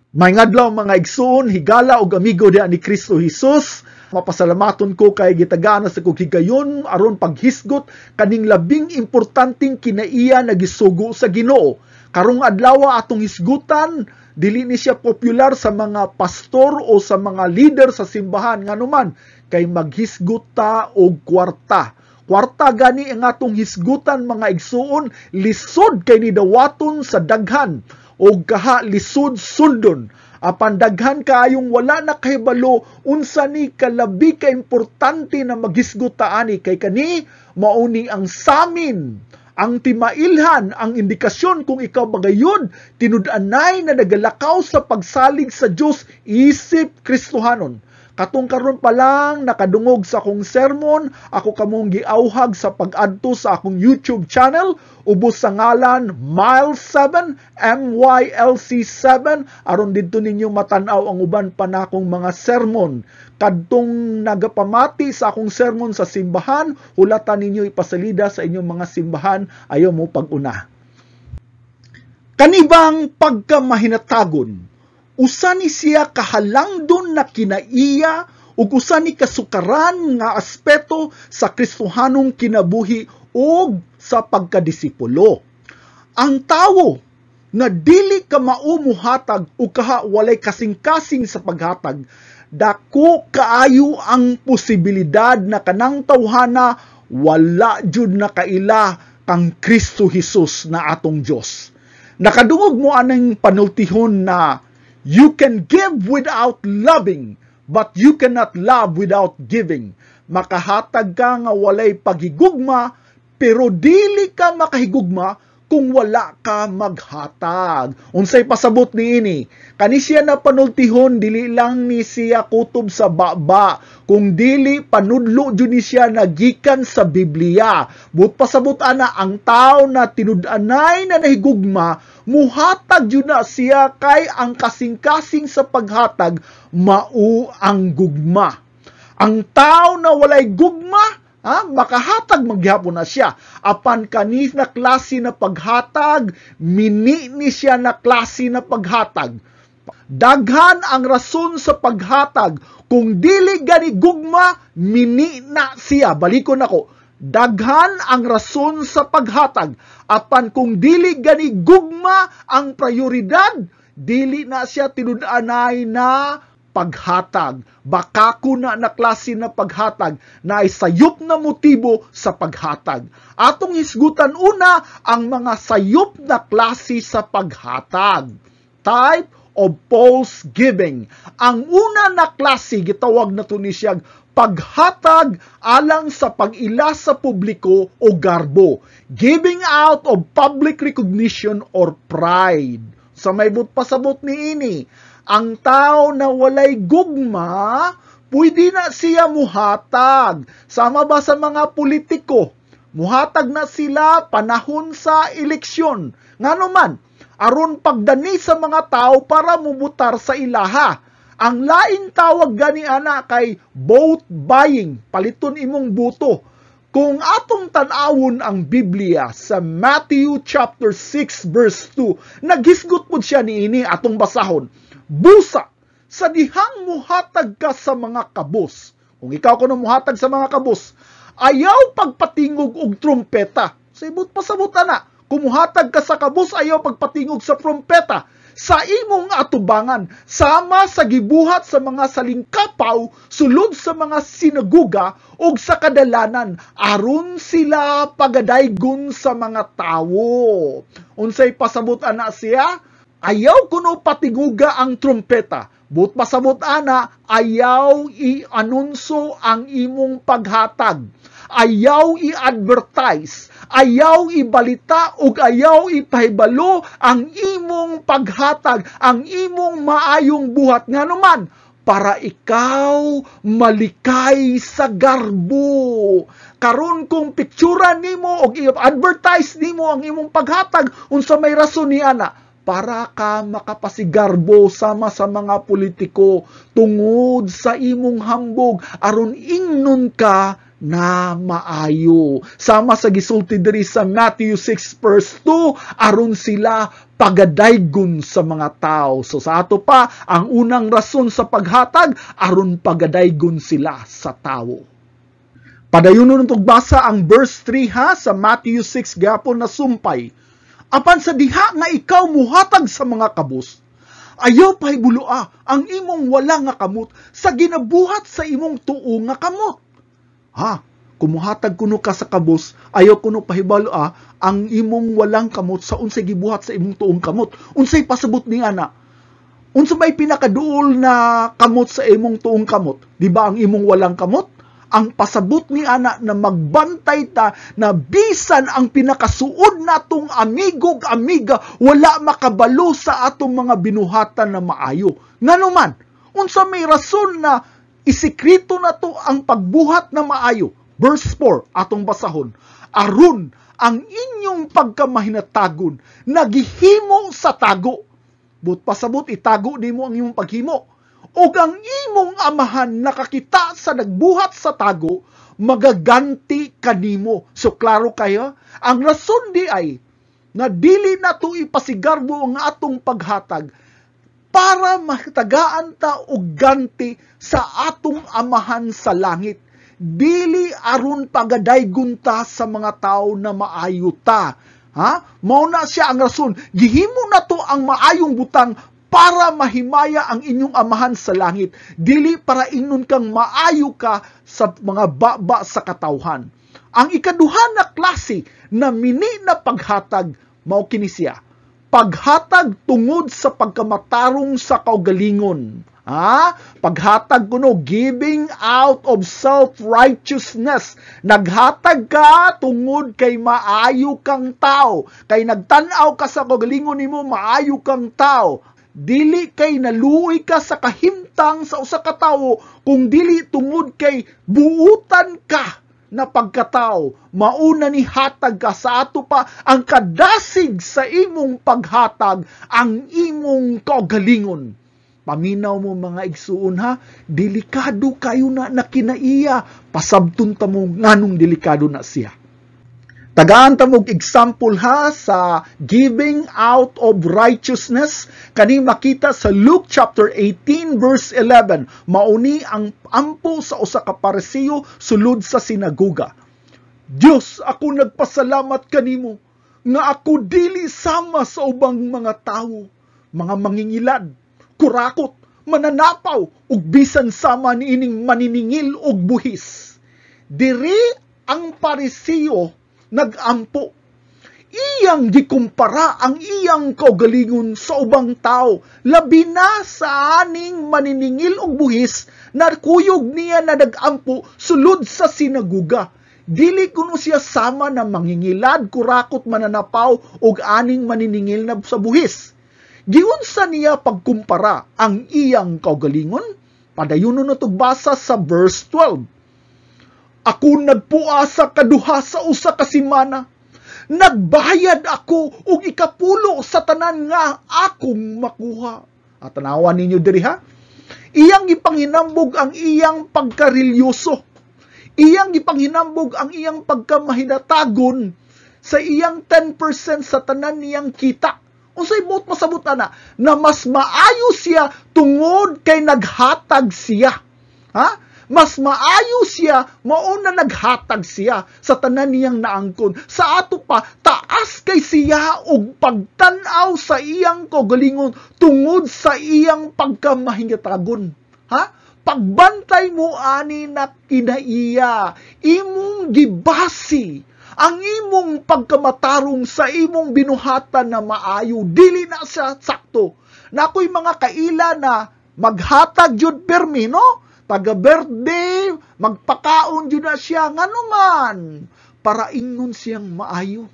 May ngadlaw mga igsoon, higala og amigo diha ni Kristo Jesus. Mapasalamaton ko kay gitagana sa kog higayon aron paghisgot kaning labing importanteng kinaiya na gisugo sa Ginoo. Karong adlaw atong hisgutan, dili ni siya popular sa mga pastor o sa mga leader sa simbahan nganuman kay maghisgot ta og kwarta. Kwarta gani ang atong hisgutan mga igsoon, lisod kay ni dawaton sa daghan o kaha lisod sundon. Apan daghan kaayong wala na kahibalo unsa ni kalabi ka importante na maghisgot ta ani kay kani mauni ang samin, ang timailhan, ang indikasyon kung ikaw bagayod tinud-anay na nagalakaw sa pagsalig sa Dios isip Kristohanon. Katong karon pa lang nakadungog sa akong sermon, ako kamong giauhag sa pag-adto sa akong YouTube channel ubos sa ngalan Mile7, MYLC7 aron didto ninyo matanaw ang uban pa nakong mga sermon. Kadtong nagapamati sa akong sermon sa simbahan, hulatan ninyo ipasalida sa inyong mga simbahan ayo mo pag-una. Kanibang pagkamahinatagon, usa ni siya kahalangdon na kinaiya ug usa ni kasukaran nga aspeto sa Kristohanong kinabuhi ug sa pagkadisipulo. Ang tawo na dili ka maumuhatag o kaha walay kasing-kasing sa paghatag, dako kaayo ang posibilidad na kanang tawhana wala jud na kaila kang Kristo Jesus na atong Dios. Nakadungog mo aning panultihon na you can give without loving, but you cannot love without giving. Makahatag ka nga walay paghigugma, pero dili ka makahigugma kung wala ka maghatag. Unsay pasabot niini? Kani siya na panultihon, dili lang ni siya kutob sa baba, kung dili panudlo jud ni siya nagikan sa Biblia. But pasabot ana ang tao na tinud-anay na nahigugma, muhatag jud na siya kay ang kasing-kasing sa paghatag mao ang gugma. Ang tao na walay gugma, makahatag maghapon na siya. Apan kani na klase na paghatag, mini ni siya na klase na paghatag. Daghan ang rason sa paghatag. Kung dili gani gugma, mini na siya. Balikon ako. Daghan ang rason sa paghatag. Apan kung dili gani gugma ang prioridad, dili na siya tinud-anay na paghatag. Baka ko na klase na paghatag na ay sayop na motibo sa paghatag. Atong hisgutan una ang mga sayop na klase sa paghatag. Type of false giving. Ang una na klase gitawag na to ni siyang paghatag alang sa pag-ila sa publiko o garbo. Giving out of public recognition or pride. Sa may pasabot ni ini, ang tao na walay gugma, pwede na siya muhatag. Sama ba sa mga politiko? Muhatag na sila panahon sa eleksyon. Nganuman, aron pagdani sa mga tao para mubutar sa ilaha. Ang laing tawag gani ana kay vote buying, paliton imong buto. Kung atong tan-awon ang Biblia sa Matthew chapter 6 verse 2, naghisgot pud siya niini atong basahon. Busa, sa dihang muhatag ka sa mga kabos. Kung ikaw kuno muhatag sa mga kabos, ayaw pagpatingog og trumpeta. Sibot pasabot na. Kung muhatag ka sa kabos, ayaw pagpatingog sa trumpeta. Sa imong atubangan, sama sa gibuhat sa mga salingkapaw, sulod sa mga sinaguga, o sa kadalanan, aron sila pagadaygon sa mga tawo. Unsay pasabot ana siya? Ayaw kuno patiguga ang trumpeta. But pasabot ana, ayaw i-anunso ang imong paghatag. Ayaw i-advertise. Ayaw ibalita ug ayaw ipahibalo ang imong paghatag, ang imong maayong buhat nganuman para ikaw malikay sa garbo. Karon kung picturean nimo og i-advertise nimo ang imong paghatag, unsa may rason ni ana? Para ka makapasigarbo sama sa mga politiko tungod sa imong hambog aron ingnon ka na maayo. Sama sa gisulti diri sa Matthew 6 verse 2, aron sila pagadaygon sa mga tao. So sa ato pa, ang unang rason sa paghatag, aron pagadaygon sila sa tao. Padayon nung basa ang verse 3 ha, sa Matthew 6 gapon na sumpay. Apan sa diha nga ikaw muhatag sa mga kabus, ayaw pahibulua ang imong wala nga kamot sa ginabuhat sa imong tuo nga kamot. Ha, kumuhatag kuno ka sa kabus, ayaw kuno pahibulua ang imong walang kamot sa unsay gibuhat sa imong tuong kamot. Unsay pasabot ni ana? Unsa may pinakaduol na kamot sa imong tuong kamot? Di ba ang imong walang kamot? Ang pasabot ni ana na magbantay ta na bisan ang pinakasuod natong amigog amiga wala makabalo sa atong mga binuhatan na maayo. Nganuman, unsa may rason na isikreto na to ang pagbuhat na maayo. Verse 4 atong basahon. Aron ang inyong pagkamahinatagon nagihimo sa tago. But pasabot itago nimo ang imong paghimo. O ang imong amahan nakakita sa nagbuhat sa tago, magaganti kanimo. So klaro kayo, ang rason di ay na dili na to ipasigarbo ang atong paghatag para mahitagaan ta og ganti sa atong amahan sa langit. Dili aron pagadaygon ta sa mga tao na maayo ta. Ha? Mao na siya ang rason. Gihimo na to ang maayong butang para mahimaya ang inyong amahan sa langit. Dili para ingnon kang maayo ka sa mga baba sa katawhan. Ang ikaduha na klase na mini na paghatag, mao kini siya. Paghatag tungod sa pagkamatarong sa kaugalingon. Paghatag kuno, giving out of self-righteousness. Naghatag ka tungod kay maayo kang tao. Kay nagtanaw ka sa kaugalingon nimo, maayo kang tao. Dili kay naluoy ka sa kahimtang sa usa ka tawo, kung dili tungod kay buutan ka na pagkatao. Mauna ni hatag ka sa ato pa ang kadasig sa imong paghatag, ang imong kaugalingon. Paminaw mo mga igsuon ha, delikado kayo na kinaiya, pasabton ta mo nganong delikado na siya. Tagaan ta mo example ha sa giving out of righteousness, kani makita sa Luke chapter 18 verse 11. Mauni ang ampo sa usa ka Pariseo sulod sa sinagoga. Dios, ako nagpasalamat kanimo nga ako dili sama sa ubang mga tawo, mga mangingilad, kurakot, mananapaw, ug bisan sama niining maniningil og buhis. Diri ang Pariseo nagampo. Iyang gikumpara ang iyang kaugalingon sa ubang tao, labi na sa aning maniningil og buhis na kuyog niya na nagampo sulod sa sinagoga. Dili kuno siya sama na mangingilad, kurakot, mananapaw og aning maniningil na sa buhis. Giunsa niya pagkumpara ang iyang kaugalingon? Padayon na basa sa verse 12. Ako nagpua sa kaduha sa usa ka semana. Nagbayad ako og ikapulo sa tanan nga akong makuha. At tanawan ninyo diri ha. Iyang ipanghinambog ang iyang pagkarilyoso. Iyang ipanghinambog ang iyang pagkamahinatagon sa iyang 10% sa tanan niyang kita. Unsay buot masabot na mas maayo siya tungod kay naghatag siya. Ha? Mas maayo siya, mauna naghatag siya sa tanan niyang naangkon. Sa ato pa, taas kay siya og pagtanaw sa iyang kaugalingon tungod sa iyang pagkamahingatagon. Ha? Pagbantay mo ani na kinaiya, imong gibasi ang imong pagkamatarong sa imong binuhatan na maayo, dili na siya sakto. Na ako'y mga kaila na maghatag jud permi, no? Taga-birthday, magpakaon jud na siya, nganuman, para ingnon siyang maayo.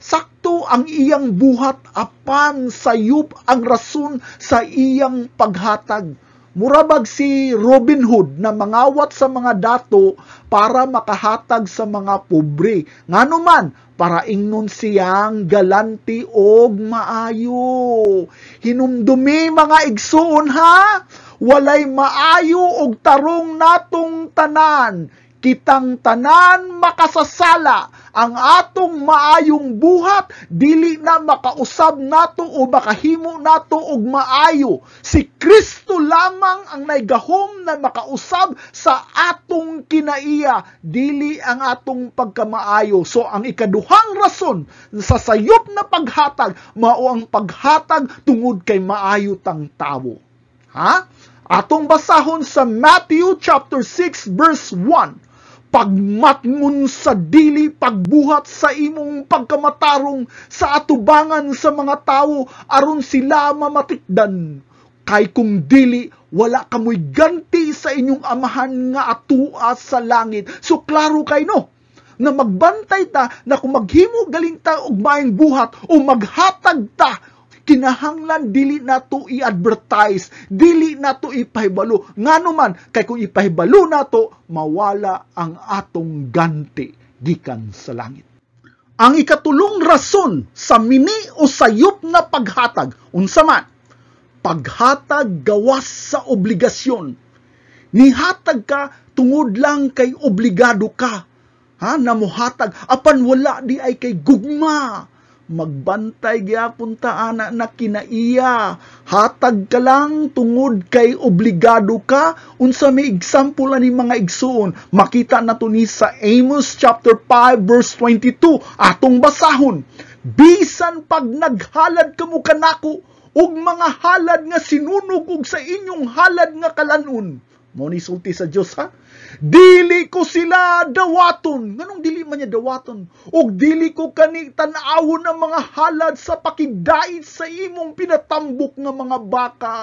Sakto ang iyang buhat, apan sayop ang rason sa iyang paghatag. Murabag si Robin Hood na mangawat sa mga dato para makahatag sa mga pobre. Nganuman, para ingnon siyang galanti og maayo. Hinumdumi mga igsoon ha, walay maayo og tarong natong tanan. kitang tanan makasasala, ang atong maayong buhat dili na makausab nato o makahimo nato og maayo. Si Kristo lamang ang naigahom na makausab sa atong kinaiya, dili ang atong pagkamaayo. So ang ikaduhang rason sa sayop na paghatag mao ang paghatag tungod kay maayo tang tawo. Ha? Atong basahon sa Matthew chapter 6 verse 1. Pagmatngon sa dili pagbuhat sa imong pagkamatarong sa atubangan sa mga tao aron sila mamatikdan. Kay kung dili, wala kamoy ganti sa inyong amahan nga atua sa langit. So klaro kay no, na magbantay ta na kung maghimo galing ta og maayong buhat o maghatag ta, kinahanglan dili nato i-advertise, dili nato ipahibalo. Ngano man, kay kung ipahibalo nato, mawala ang atong ganti gikan sa langit. Ang ikatulong rason sa mini o sayop na paghatag, unsa man? Paghatag gawas sa obligasyon. Nihatag ka tungod lang kay obligado ka. Namuhatag, apan wala di ay kay gugma. Magbantay gyapon ta ana na kinaiya. Hatag ka lang tungod kay obligado ka. Unsa may example ani mga igsoon? Makita nato ni sa Amos chapter 5 verse 22. Atong basahon. Bisan pag naghalad kamo kanako og mga halad nga sinunog og sa inyong halad nga kalanon. Mo ni sulti sa Dios ha? Dili ko sila dawaton. Nganong dili man niya dawaton? O dili ko kani tan-awon ang mga halad sa pakigdait sa imong pinatambok nga mga baka.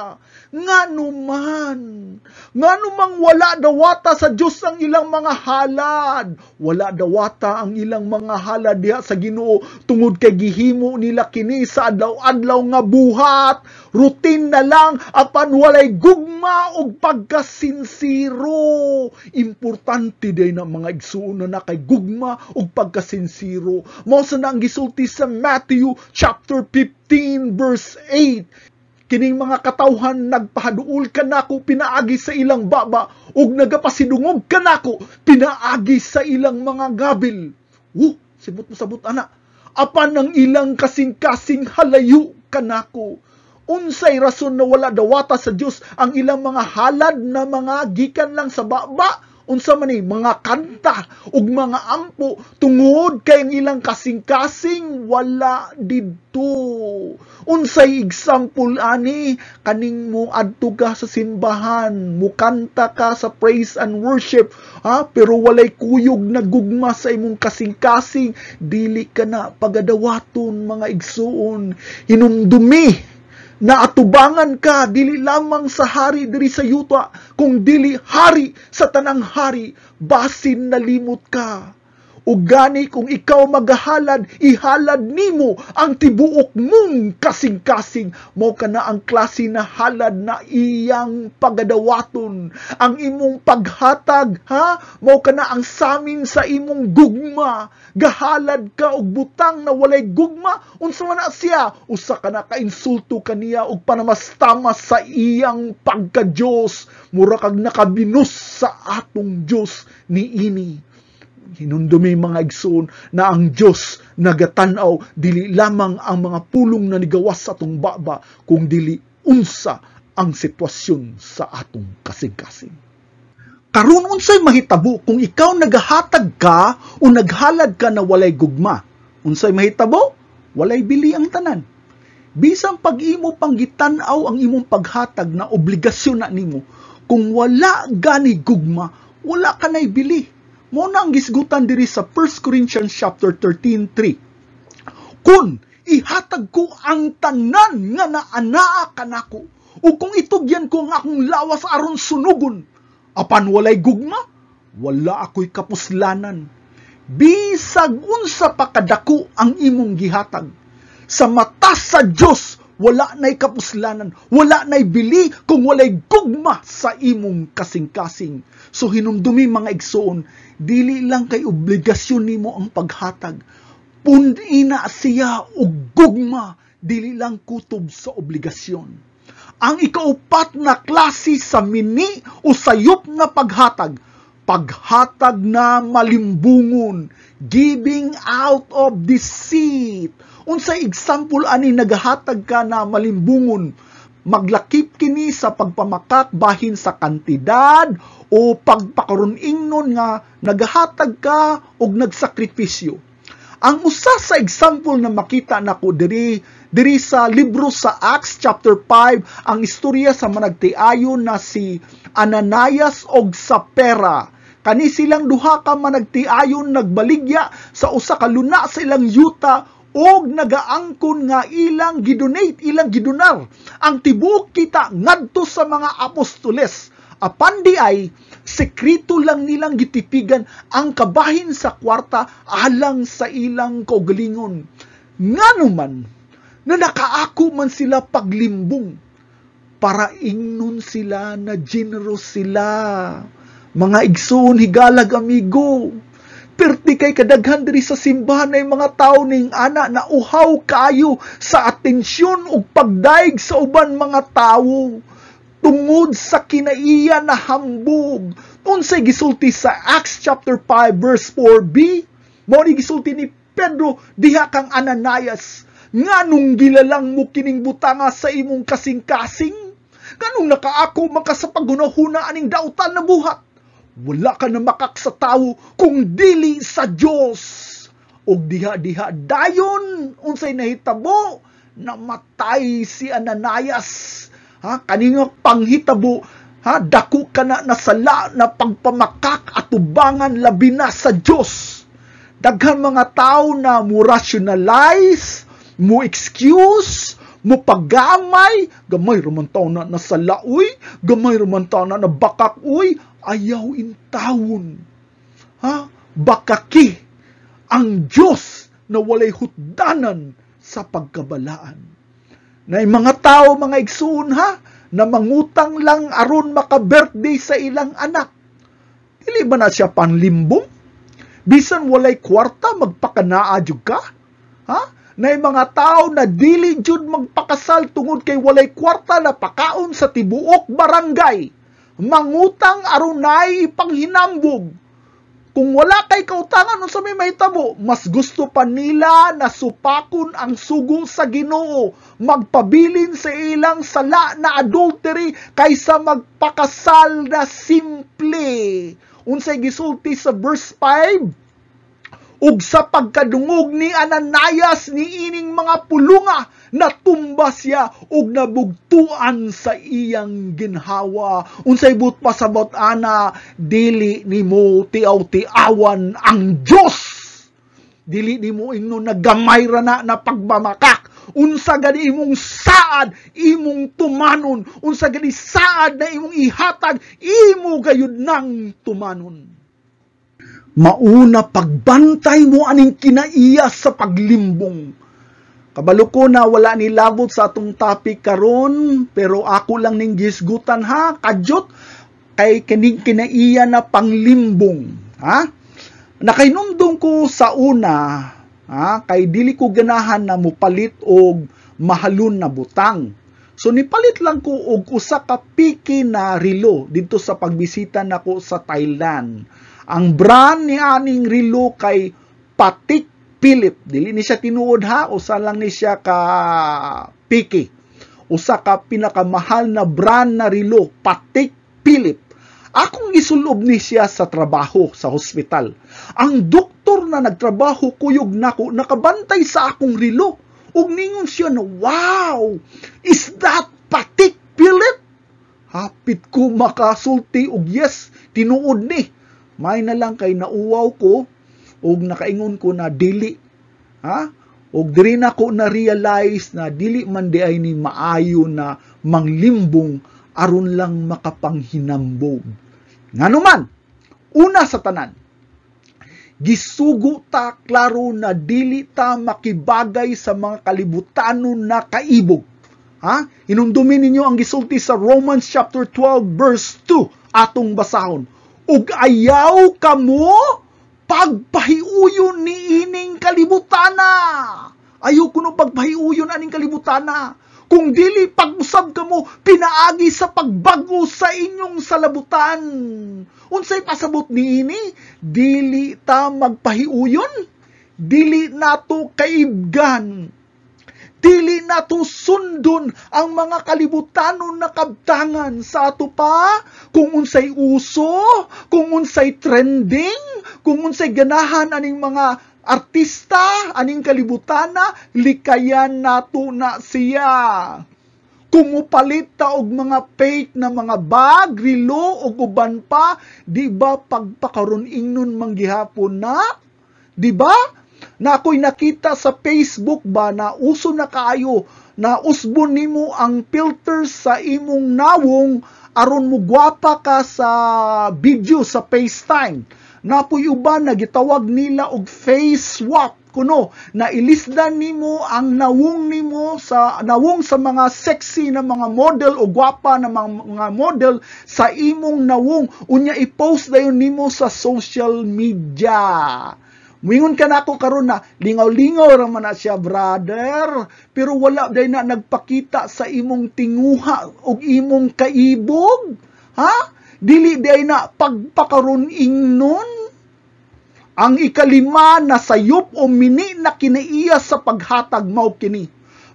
Nganuman wala dawata sa Dios ang ilang mga halad. Wala dawata ang ilang mga halad diha sa Ginoo tungod kay gihimo nila kini sa adlaw-adlaw nga buhat. Routine na lang apan walay gugma og pagkasinsiro. Importante day na mga igsuon na kay gugma ug pagkasinsiro. Mao sa nang gisulti sa Matthew chapter 15 verse 8. Kining mga katawhan nagpahaduol kanako pinaagi sa ilang baba ug nagapasidungog kanako pinaagi sa ilang mga gabil. Sibot mo sabot ana. Apan ang ilang kasing-kasing halayo kanako. Unsay rason na wala dawata sa Dios ang ilang mga halad na mga gikan lang sa baba? Unsa man ni mga kanta ug mga ampo tungod kay ang ilang kasing-kasing wala didto. Unsay example ani? Kaning mo adto ka sa simbahan, mo kanta ka sa praise and worship, pero walay kuyog na gugma sa imong kasing-kasing, dili ka na pagadawaton mga igsuon. Hinumdumi na atubangan ka dili lamang sa hari diri sa yuta, kung dili hari sa tanang hari, basin nalimot ka. Ug gani kung ikaw magahalad, ihalad nimo ang tibuok mong kasing-kasing. Mao kana ang klase na halad na iyang pagadawaton. Ang imong paghatag, mao kana ang samin sa imong gugma. Gahalad ka og butang na walay gugma, unsa man na siya? Usa ka na ka-insulto kaniya og panamastamas sa iyang pagka-Dios. Mura kag nakabinus sa atong Dios niini. Hinundumi mga igsoon na ang Dios nagatanaw dili lamang ang mga pulong na nigawas sa atong baba, kung dili unsa ang sitwasyon sa atong kasing-kasing. Karon unsay mahitabo kung ikaw nagahatag ka o naghalad ka na walay gugma? Unsay mahitabo? Walay bili ang tanan. Bisan pag-imo pang gitan-aw ang imong paghatag na obligasyon na nimo, kung wala gani gugma, wala ka nay bili. Mo na ang gisgutan diri sa 1 Corinthians chapter 13:3. Kun ihatag ko ang tanan nga naanaa kanako, ug kung itugyan ko ang akong lawas aron sunugon, apan walay gugma, wala ako'y kapuslanan. Bisag unsa pa kadako ang imong gihatag, sa mata sa Dios wala nay kapuslanan, wala nay bili kung walay gugma sa imong kasing-kasing. So hinumdumi mga igsoon, dili lang kay obligasyon nimo ang paghatag. Punina siya og gugma, dili lang kutob sa obligasyon. Ang ikaupat na klase sa mini o sayop na paghatag, paghatag na malimbungon, giving out of deceit. Unsay example ani nagahatag ka na malimbungon, maglakip kini sa pagpamakak bahin sa kantidad o pagpakaron ingnon nga nagahatag ka og nagsakripisyo. Ang usa sa example na makita nako diri sa libro sa Acts chapter 5, ang istorya sa managtiayon na si Ananias og Sapphira. Kani silang duha ka managtiayon nagbaligya sa usa ka luna sa ilang yuta og nagaangkon nga ilang gidonate, ilang gidonar ang tibuok kita ngadto sa mga apostoles. Apan di ay sekreto lang nilang gitipigan ang kabahin sa kwarta alang sa ilang kaugalingon. Nganuman na nakaako man sila paglimbong, para ingnon sila na generous sila. Mga igsoon, higalag amigo, perti kay kadaghan diri sa simbahan ay mga tao ning ana na uhaw kayo sa atensyon ug pagdaig sa uban mga tao tungod sa kinaiya na hambog. Unsay gisulti sa Acts chapter 5 verse 4b, mao ni gisulti ni Pedro diha kang Ananias, nganong gilalang mo kining butanga sa imong kasing-kasing? Nganong nakaako man ka sa paggunahuna aning dautan na buhat? Wala ka na makak sa tao kung dili sa Dios. Og diha-diha dayon unsay nahitabo, namatay si Ananias. Kaninga panghitabo, dako ka na nasala na pagpamakak at tubangan labi na sa Diyos. Daghan mga tao na mo rationalize, mo excuse, mo paggamay, gamay raman tao na nasala uy, gamay raman tao na nabakak uy, ayaw intawon. Bakaki ang Diyos na walay hutdanan sa pagkabalaan. Na mga tao, mga igsoon na mangutang lang aron maka-birthday sa ilang anak. Dili ba na siya panlimbong? Bisan walay kwarta, magpakanaa jud ka? Na mga tao na dili jud magpakasal tungod kay walay kwarta na pakaon sa tibuok barangay. Mangutang aron nay ipanghinambog. Kung wala kay kautangan sa may mahitabo, mas gusto pa nila na supakon ang sugo sa Ginoo, magpabilin sa ilang sala na adultery kaysa magpakasal na simple. Unsay gisulti sa verse 5, ug sa pagkadungog ni Ananias ni ining mga pulunga, natumba siya ug nabugtuan sa iyang ginhawa. Unsay but pasabot ana, dili nimo tiaw-tiawan ang Dios. Dili nimo ingno nagamay ra na pagmamakak. Unsa gani imong saad, imong tumanon. Unsa gani saad na imong ihatag, imo gayud nang tumanon. Mauna pagbantay mo aning kinaiya sa paglimbong. Kabalo ko na wala ni labot sa atong topic karon, pero ako lang ning gisgutan kadyot kay kining kinaiya na panglimbong. Nakainumdum ko sa una, kay dili ko ganahan na mupalit og mahalon na butang. So nipalit lang ko og usa ka piki na relo dito sa pagbisita nako sa Thailand. Ang brand ni aning relo kay Patek Philippe. Dili ni siya tinuod usa lang ni siya ka piki. Usa ka pinakamahal na brand na relo, Patek Philippe. Akong gisulob ni siya sa trabaho sa hospital. Ang doktor na nagtrabaho kuyog nako nakabantay sa akong relo. Ug ningon siya na, wow, is that Patek Philippe? Hapit ko makasulti og yes, tinuod ni. May na lang kay nauwaw ko ug nakaingon ko na dili. Ug diri na ko na realize na dili man di ay ni maayo na manglimbong aron lang makapanghinambog. Nganuman, una sa tanan, gisugo ta klaro na dili ta makibagay sa mga kalibutanon na kaibog. Inumdumin ninyo ang gisulti sa Romans chapter 12 verse 2 atong basahon. Ug ayaw kamo pagpahiuyon ni ining kalibutana. Ayaw kuno pagpahiuyon aning kalibutana. Kung dili pag-usab kamo pinaagi sa pagbago sa inyong salabutan. Unsay pasabot niini? Dili ta magpahiuyon, dili nato kaibgan, dili nato sundon ang mga kalibutanon na kabtangan sa ato pa, kung unsay uso, kung unsay trending, kung unsay ganahan aning mga artista, aning kalibutana, likayan nato na siya. Kung upalit ta og mga fake na mga bag, relo o uban pa, di ba pagpakaron ingnon manggihapon na? Di ba? Na ako'y nakita sa Facebook ba na uso na kaayo na usbon nimo ang filter sa imong nawong aron mo gwapa ka sa video sa FaceTime. Napoy uban na gitawag nila og face swap kuno, na ilisdan nimo ang nawong nimo sa mga sexy na mga model o gwapa na mga model sa imong nawong, unya i-post dayon nimo sa social media. Mingon ka na ako karon na lingaw-lingaw ra man na siya, brother, pero wala day na nagpakita sa imong tinguha og imong kaibog. Ha? Dili day na pagpakaron ingnon. Ang ikalima na sayop o mini na kinaiya sa paghatag mao kini.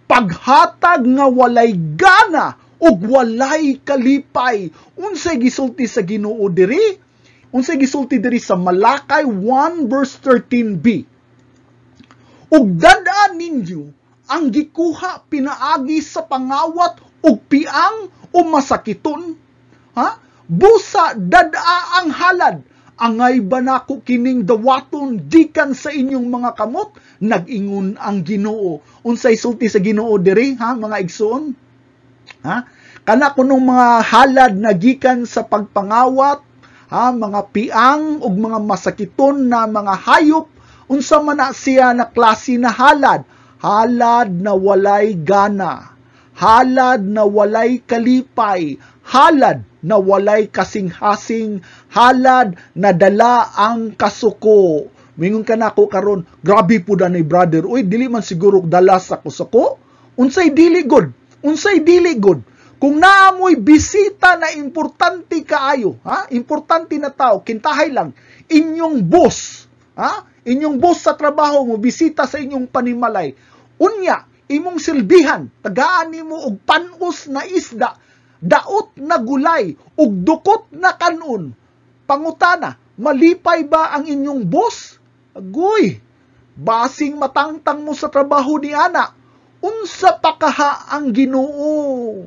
Paghatag nga walay gana ug walay kalipay. Unsay gisulti sa Ginoo diri? Unsay gisulti diri sa Malakay 1 verse 13b. Ug dadaan ninyo ang gikuha pinaagi sa pangawat ug piang o masakiton. Ha? Busa dadaa ang halad. Angay ba nako kining dawaton gikan sa inyong mga kamot? Nag-ingon ang Ginoo. Unsay sulti sa Ginoo diri, ha, mga igsoon? Ha? Kana kunong mga halad na gikan sa pagpangawat, ha, mga piang ug mga masakiton na mga hayop, unsa man na siya na klase na halad? Halad na walay gana, halad na walay kalipay, halad na walay kasing-hasing, halad na dala ang kasuko. Mingon ka na ako karon, grabe po da ni brother, uy, dili man siguro dala sa kusako? Unsay dili good? Unsay dili good? Kung naamoy bisita na importante kaayo, ha? Importante na tao, kintahay lang, inyong boss, ha? Inyong boss sa trabaho mo, bisita sa inyong panimalay. Unya, imong silbihan, tagaan nimo og panos na isda, daot na gulay, ug dukot na kanon. Pangutana, malipay ba ang inyong boss? Agoy, basing matangtang mo sa trabaho ni ana. Unsa pa kaha ang Ginoo?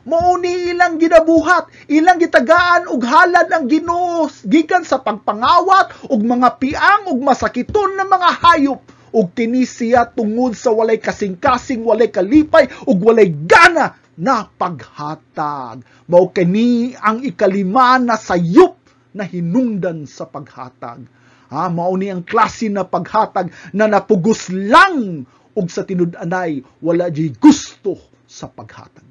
Mauni ilang ginabuhat, ilang gitagaan ug halad ang Ginoo gikan sa pagpangawat ug mga piang ug masakiton na mga hayop. Ug kini siya tungod sa walay kasing-kasing, walay kalipay ug walay gana na paghatag. Mao kini ang ikalima na sayop na hinungdan sa paghatag. Ha, mao ni ang klase na paghatag na napugos lang ug sa tinud-anay wala di gusto sa paghatag.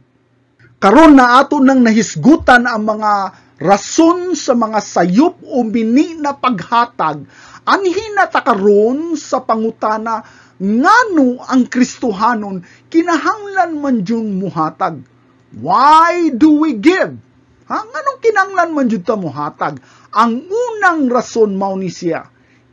Karon na ato nang nahisgutan ang mga rason sa mga sayop o mini na paghatag, anhin na ta karon sa pangutana, ngano ang Kristohanon kinahanglan man jung muhatag? Why do we give? Ha? Nganong kinahanglan man jud ta muhatag? Ang unang rason mao ni siya,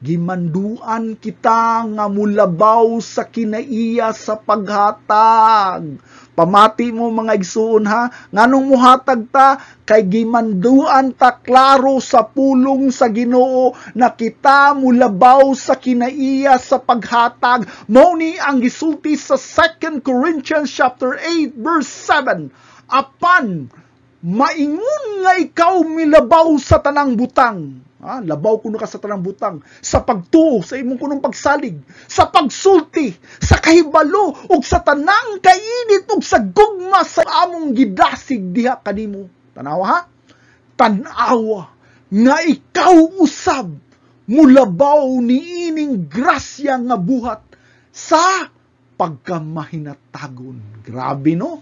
gimanduan kita nga mulabaw sa kinaiya sa paghatag. Pamati mo mga igsoon, ha, nganong muhatag ta? Kay gimanduan ta klaro sa pulong sa Ginoo na kita mulabaw sa kinaiya sa paghatag. Mao ni ang gisulti sa 2 Corinthians chapter 8 verse 7. Apan maingon nga ikaw milabaw sa tanang butang. Ha? Labaw kuno ka sa tanang butang, sa pagtuo, sa imong kunong pagsalig, sa pagsulti, sa kahibalo, ug sa tanang kainit, ug sa gugma sa among gidasig diha kanimo. Tanawa, ha? Tanawa nga ikaw usab mulabaw ni ining grasya nga buhat sa pagkamahinatagon. Grabe, no?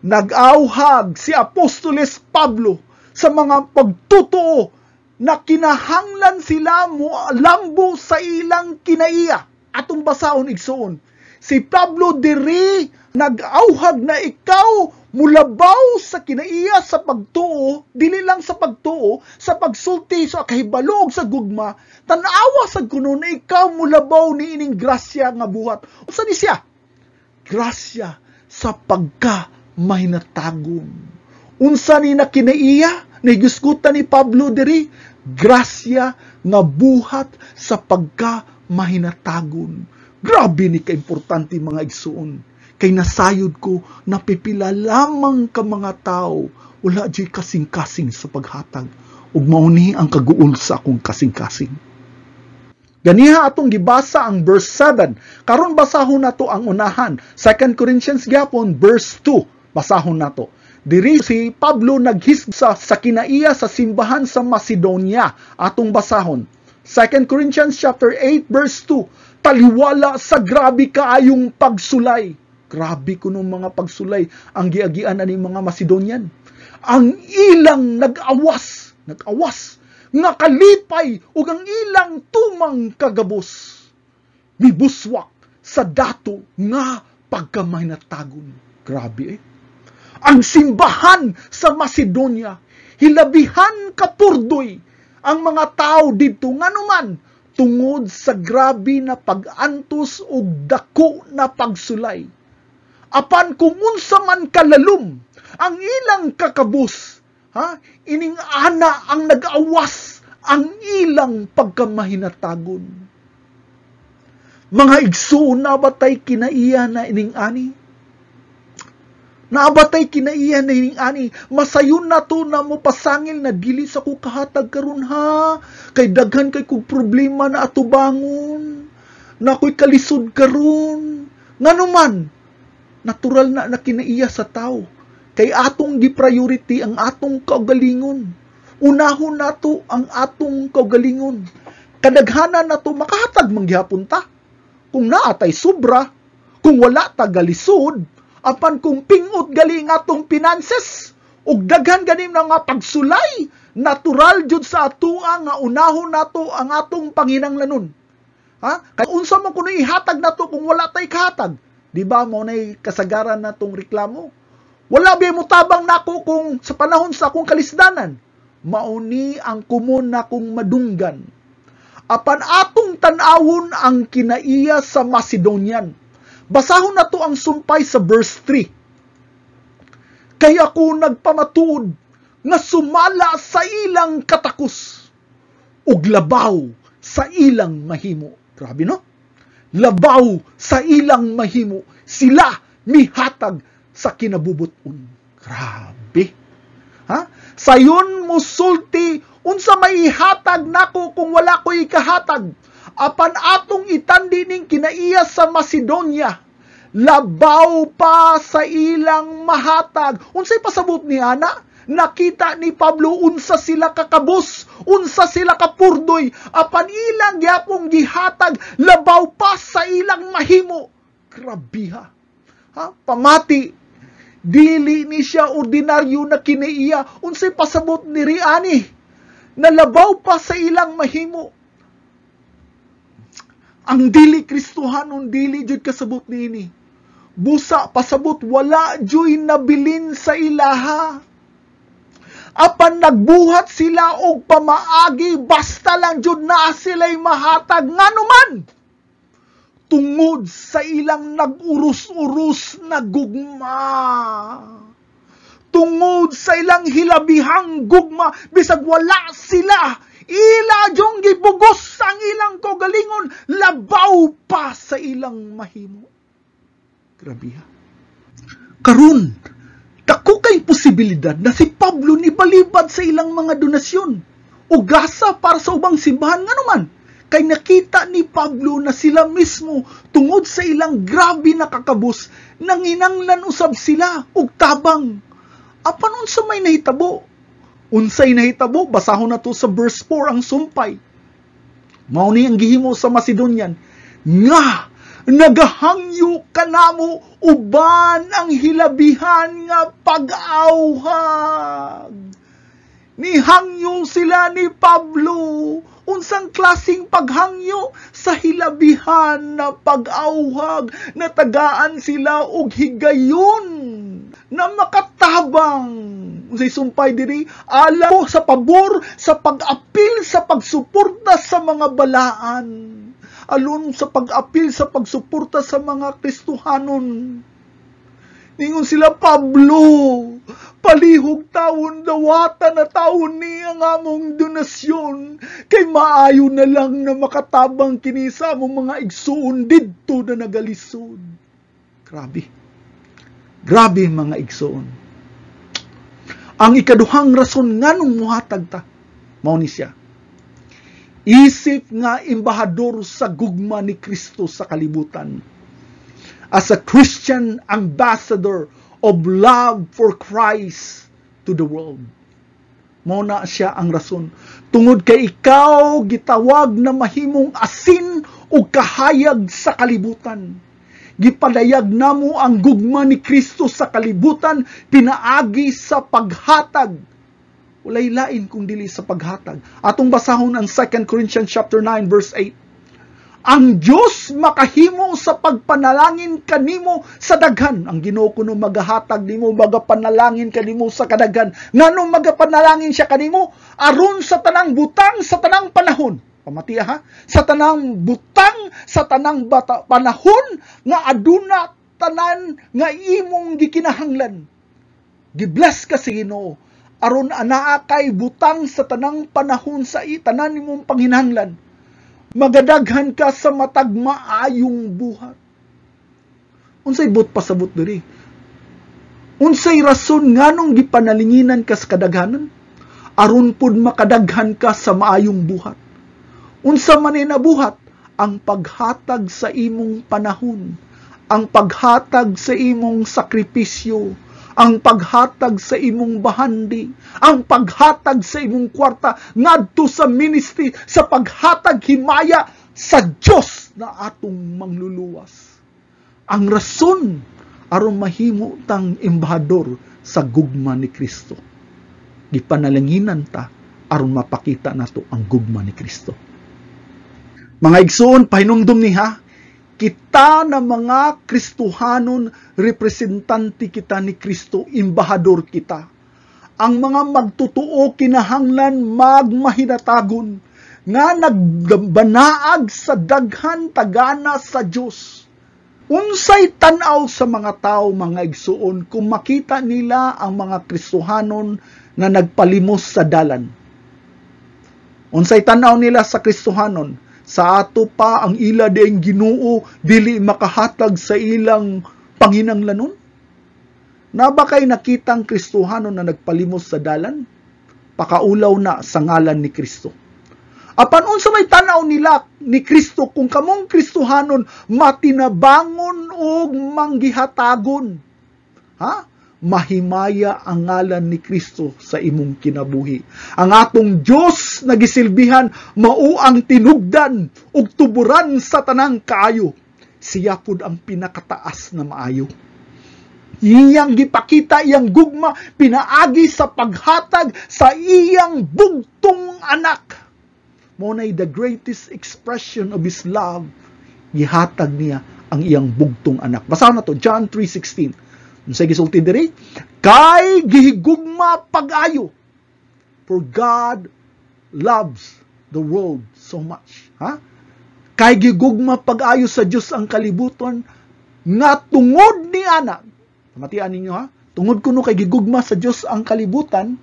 Nag-auhag si Apostoles Pablo sa mga pagtutuo na kinahanglan sila mo lambo sa ilang kinaiya. Atong basahon igsoon. Si Pablo diri nag-auhag na ikaw mulabaw sa kinaiya sa pagtuo, dili lang sa pagtuo, sa pagsulti, sa kahibalo, sa gugma, tanawa sa kuno na ikaw mulabaw ni ining grasya nga buhat. Unsa ni siya? Grasya sa pagka mahinatagon. Unsa ni na kinaiya, nahigiskutan ni Pablo diri, grasya nga buhat sa pagka mahinatagon. Grabe ni kaimportante mga igsuon. Kay nasayod ko, napipila lamang ka mga tao, wala di kasing-kasing sa paghatag, ug mauni ang kaguol sa akong kasing-kasing. Ganiha atong gibasa ang verse 7. Karon basahon nato ang unahan. 2 Corinthians gyapon verse 2. Basahon nato. Diri si Pablo naghisga sa kinaiya sa simbahan sa Macedonia. Atong basahon. 2 Corinthians chapter 8 verse 2. Taliwala sa grabe kaayong pagsulay. Grabe kuno mga pagsulay ang giagian ani mga Macedonian. Ang ilang nag-awas nga kalipay ug ang ilang tumang kagabos mibuswak sa dato nga pagkamahinatagon. Grabe Ang simbahan sa Macedonia hilabihan kapurdoy ang mga tao dito nganuman tungod sa grabe na pag-antos ug dako na pagsulay. Apan kung unsa man kalalom ang ilang kakabus, ining ana ang nag-awas ang ilang pagkamahinatagon. Mga igsoon, nabatay kinaiya na ining ani. Naabatay kinaiya na ining ani. Masayon na to na mo pasangil na dili sa ko kahatag karon ha. Kay daghan kay kog problema na atubangon. Na ko'y kalisod karon. Nganuman, natural na kinaiya sa tao. Kay atong gi-priority ang atong kaugalingon. Unahon nato ang atong kaugalingon. Kadaghanan nato makahatag manggihapon ta. Kung naatay sobra, kung wala ta galisod, apan kung pingot gali nga atong finances, ug daghan ganim na nga pagsulay, natural jud sa atoa nga unahon nato ang atong panginahanglanon. Kay unsa man kuno ihatag nato kung wala tay kahatag? Di ba mo nay kasagaran natong reklamo? Wala ba mo tabang nako kung sa panahon sa akong kalisdanan? Mauni ang kumon nakong madunggan. Apan atong tanawon ang kinaiya sa Macedonian. Basahon na to ang sumpay sa verse 3. Kaya ako nagpamatuod nga sumala sa ilang katakos ug labaw sa ilang mahimo. Grabe no? Labaw sa ilang mahimo. Sila mihatag sa kinabubuton. Grabe. Sayon musulti unsa may ihatag nako kung wala ko ikahatag. Apan atong itandi ning kinaiya sa Macedonia, labaw pa sa ilang mahatag. Unsay pasabot ni ana? Nakita ni Pablo unsa sila kakabus, unsa sila kapurdoy, apan ilang gyapong gihatag, labaw pa sa ilang mahimo. Grabiha. Pamati. Dili ni siya ordinaryo na kinaiya. Unsay pasabot ni riani? Nalabaw pa sa ilang mahimo. Ang dili Kristohanon, dili jud kasabot niini. Busa pasabot wala joy nabilin sa ilaha. Apan nagbuhat sila og pamaagi basta lang jud naa sila'y mahatag nganuman. Tungod sa ilang nag-urus-urus na gugma. Tungod sa ilang hilabihang gugma, bisag wala sila, ila jong gibugos ang ilang kaugalingon, labaw pa sa ilang mahimo. Grabe ha. Karon, dako kay posibilidad na si Pablo ni balibad sa ilang mga donasyon o gasa para sa ubang simbahan nga naman. Kay nakita ni Pablo na sila mismo tungod sa ilang grabe na kakabus, nanginanglan usab sila og tabang. Apan unsa may nahitabo? Unsay nahitabo? Basahon na to sa verse 4 ang sumpay. Mao ni ang gihimo sa Macedonian, nga nagahangyo kanamo uban ang hilabihan nga pag-awhag. Nihangyo sila ni Pablo Unsang klasing paghangyo sa hilabihan na pag-awhag na tagaan sila og higayon na makatabang. Unsay sumpay diri? Alam sa pabor, sa pag-apil, sa pagsuporta sa mga balaan. Alon sa pag-apil, sa pagsuporta sa mga Kristohanon. Ningon sila, Pablo, palihog taon dawata na taon ni ang among donasyon, kay maayo na lang na makatabang kini sa among mga igsuon didto na nagalisod. Grabe. Grabe mga igsuon. Ang ikaduhang rason nganong muhatag ta, mao ni siya. Isip nga embahador sa gugma ni Kristo sa kalibutan. As a Christian ambassador of love for Christ to the world. Mao na siya ang rason. Tungod kay ikaw gitawag na mahimong asin o kahayag sa kalibutan. Gipadayag namo ang gugma ni Kristo sa kalibutan, pinaagi sa paghatag. Walay lain kung dili sa paghatag. Atong basahon ang 2 Corinthians chapter 9 verse 8. Ang Diyos makahimo sa pagpanalangin kanimo sa daghan. Ang Ginoo kuno magahatag nimo, magapanalangin kanimo sa kadaghan. Ngano magapanalangin siya kanimo? Aron sa tanang butang sa tanang panahon. Pamatiya ha? Sa tanang butang sa tanang panahon nga aduna tanan nga imong gikinahanglan. Gibless ka sa Ginoo aron anaa kay butang sa tanang panahon sa tanan nimong panghinahanglan. Magadaghan ka sa matag maayong buhat. Unsay but pasabot diri? Unsay rason nganong gipanalinginan ka sa kadaghanan? Aron pud makadaghan ka sa maayong buhat. Unsa man na buhat? Ang paghatag sa imong panahon, ang paghatag sa imong sakripisyo, ang paghatag sa imong bahandi, ang paghatag sa imong kwarta ngadto sa ministry, sa paghatag himaya sa Dios na atong mangluluwas. Ang rason aron mahimo tang embahador sa gugma ni Kristo. Gipanalanginan ta aron mapakita nato ang gugma ni Kristo. Mga igsoon, pahinumdum niha, kita na mga Kristohanon, representante kita ni Kristo, embahador kita. Ang mga magtutuo kinahanglan magmahinatagon nga nagbanaag sa daghan tagana sa Dios. Unsay tan-aw sa mga tao, mga igsuon, kung makita nila ang mga Kristohanon na nagpalimos sa dalan? Unsay tan-aw nila sa Kristohanon? Sa ato pa ang ila dieng Ginoo dili makahatag sa ilang panginanglanon? Na ba kay nakitang Kristohanon na nagpalimos sa dalan? Pakaulaw na sa ngalan ni Kristo. Apan unsa may tanaw nila ni Kristo kung kamong Kristohanon matinabangon o manggihatagon? Ha? Mahimaya ang ngalan ni Kristo sa imong kinabuhi. Ang atong Dios nagisilbihan mao ang tinugdan ug tuburan sa tanang kaayo. Siya pud ang pinakataas na maayo. Iyang gipakita iyang gugma pinaagi sa paghatag sa iyang bugtong anak. Mao nay the greatest expression of His love. Gihatag niya ang iyang bugtong anak. Basahan na to, John 3:16. Unsay gisulti diri? Kay gihigugma pag-ayo. For God loves the world so much. Ha? Kay gihigugma pag-ayo sa Dios ang kalibutan nga tungod ni ana. Matian ninyo ha? Tungod kuno kay gihigugma sa Dios ang kalibutan,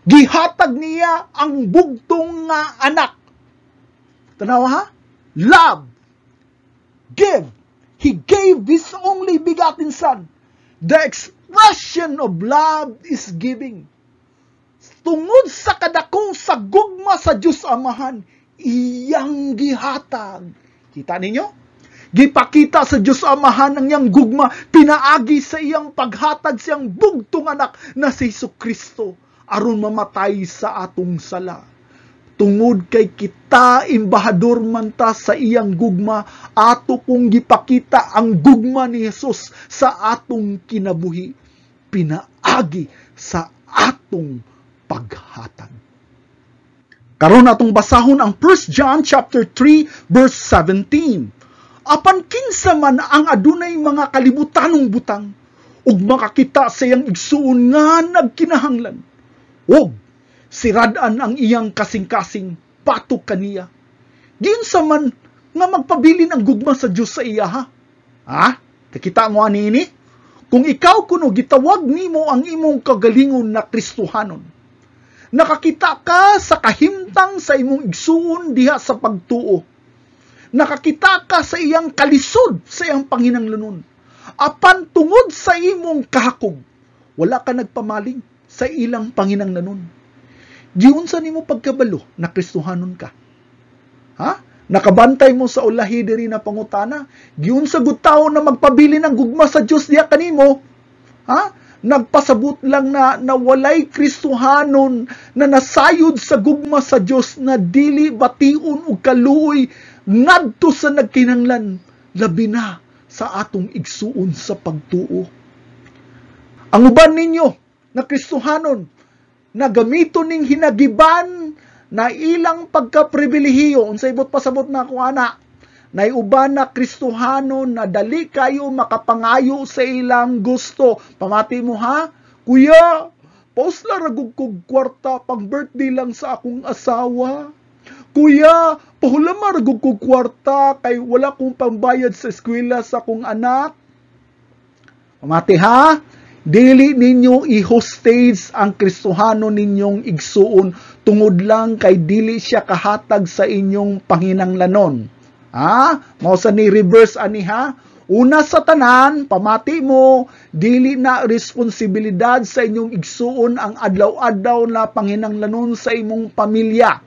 gihatag niya ang bugtong nga anak. Tanawa ha? Love. Give. He gave His only begotten Son. The expression of love is giving. Tungod sa kadakong sa gugma sa Diyos Amahan, iyang gihatag. Kita ninyo? Gipakita sa Diyos Amahan ang iyang gugma, pinaagi sa iyang paghatag sa iyang bugtong anak na si Jesucristo aron mamatay sa atong sala. Tungod kay kita embahador man ta sa iyang gugma, ato pong gipakita ang gugma ni Jesus sa atong kinabuhi, pinaagi sa atong paghatag. Karon atong basahon ang 1 John chapter 3 verse 17. Apan kinsa man ang adunay mga kalibutanong butang ug makakita sa iyang igsuon nga nagkinahanglan, ug sirad-an ang iyang kasing-kasing batok kaniya. Diyon sa man nga magpabilin ang gugma sa Dios sa iya ha. Ha? Nakita mo ani ini? Kung ikaw kuno gitawag nimo ang imong kagalingon na Kristohanon, nakakita ka sa kahimtang sa imong igsuon diha sa pagtuo. Nakakita ka sa iyang kalisod sa iyang panginahanglanon. Apan tungod sa imong kahakog, wala ka nagpamaling sa ilang panginahanglanon. Giunsa nimo pagkabalo na Kristohanon ka? Ha? Nakabantay mo sa ulahi diri na pangutana? Giunsa gud tawo na magpabilin ang gugma sa Dios diha kanimo? Ha? Nagpasabot lang na nawalay Kristohanon na nasayod sa gugma sa Dios na dili bation ug kaluoy ngadto sa nagkinahanglan, labi na sa atong igsuon sa pagtuo. Ang uban ninyo na Kristohanon na gamiton ning hinagiban na ilang pagkapribilehiyo, unsay ibot pasabot na ako ana, na uban na Kristohanon na dali kayo makapangayo sa ilang gusto. Pamati mo ha, kuya, pausla ragog kog kwarta pang birthday lang sa akong asawa. Kuya, pahulama ragog kog kwarta kay wala kong pambayad sa eskwela sa akong anak. Pamati ha, dili ninyo i-hostage ang Kristohanon ninyong igsuon tungod lang kay dili siya kahatag sa inyong panginahanglanon. Ha? Mao sa ni reverse ani ha? Una sa tanan, pamati mo, dili na responsibilidad sa inyong igsuon ang adlaw-adlaw na panginahanglanon sa imong pamilya.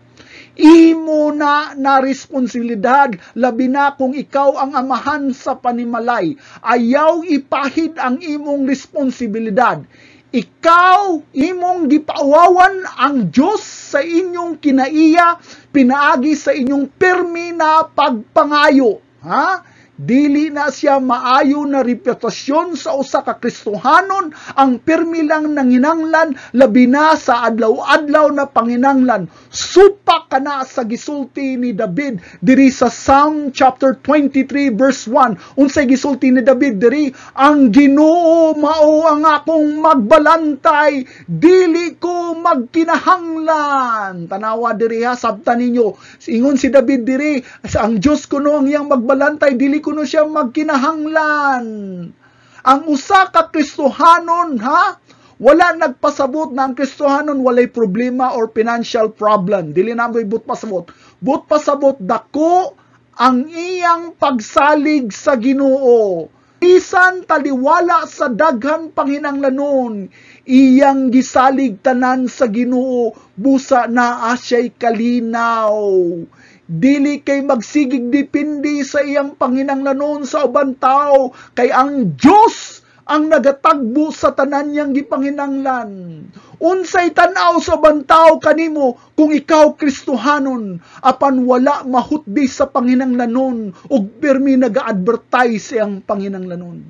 Imo na responsibilidad, labi na kung ikaw ang amahan sa panimalay. Ayaw ipahid ang imong responsibilidad. Ikaw, imong gipaawawan ang Diyos sa inyong kinaiya, pinaagi sa inyong permi na pagpangayo. Ha? Dili na siya maayo na reputasyon sa usa ka Kristohanon, ang permi lang nanginanglan, labi na sa adlaw-adlaw na panginanglan. Supa ka na sa gisulti ni David diri sa Psalm chapter 23 verse 1. Unsay gisulti ni David diri? Ang Ginoo mao ang akong magbalantay, dili ko magkinahanglan. Tanawa diri ha, sabtan ninyo. Ingon si David diri, ang Dios kuno ang iyang magbalantay, dili kuno siya magkinahanglan. Ang usa ka Kristohanon ha, wala nagpasabot na ang Kristohanon walay problema or financial problem. Dili na mo ibut pasabot. But pasabot dako ang iyang pagsalig sa Ginoo. Bisan taliwala sa daghan panginahanglanon, iyang gisalig tanan sa Ginoo, busa naa siya'y kalinaw. Dili kay magsigig dipindi sa iyang panginahanglanon sa uban tao, kay ang Dios ang nagatagbo sa tanan niyang gipanginahanglan. Unsay tan-aw sa uban tao kanimo kung ikaw Kristohanon, apan wala mahutdi sa panginahanglanon ug permi naga-advertise iyang panginahanglanon.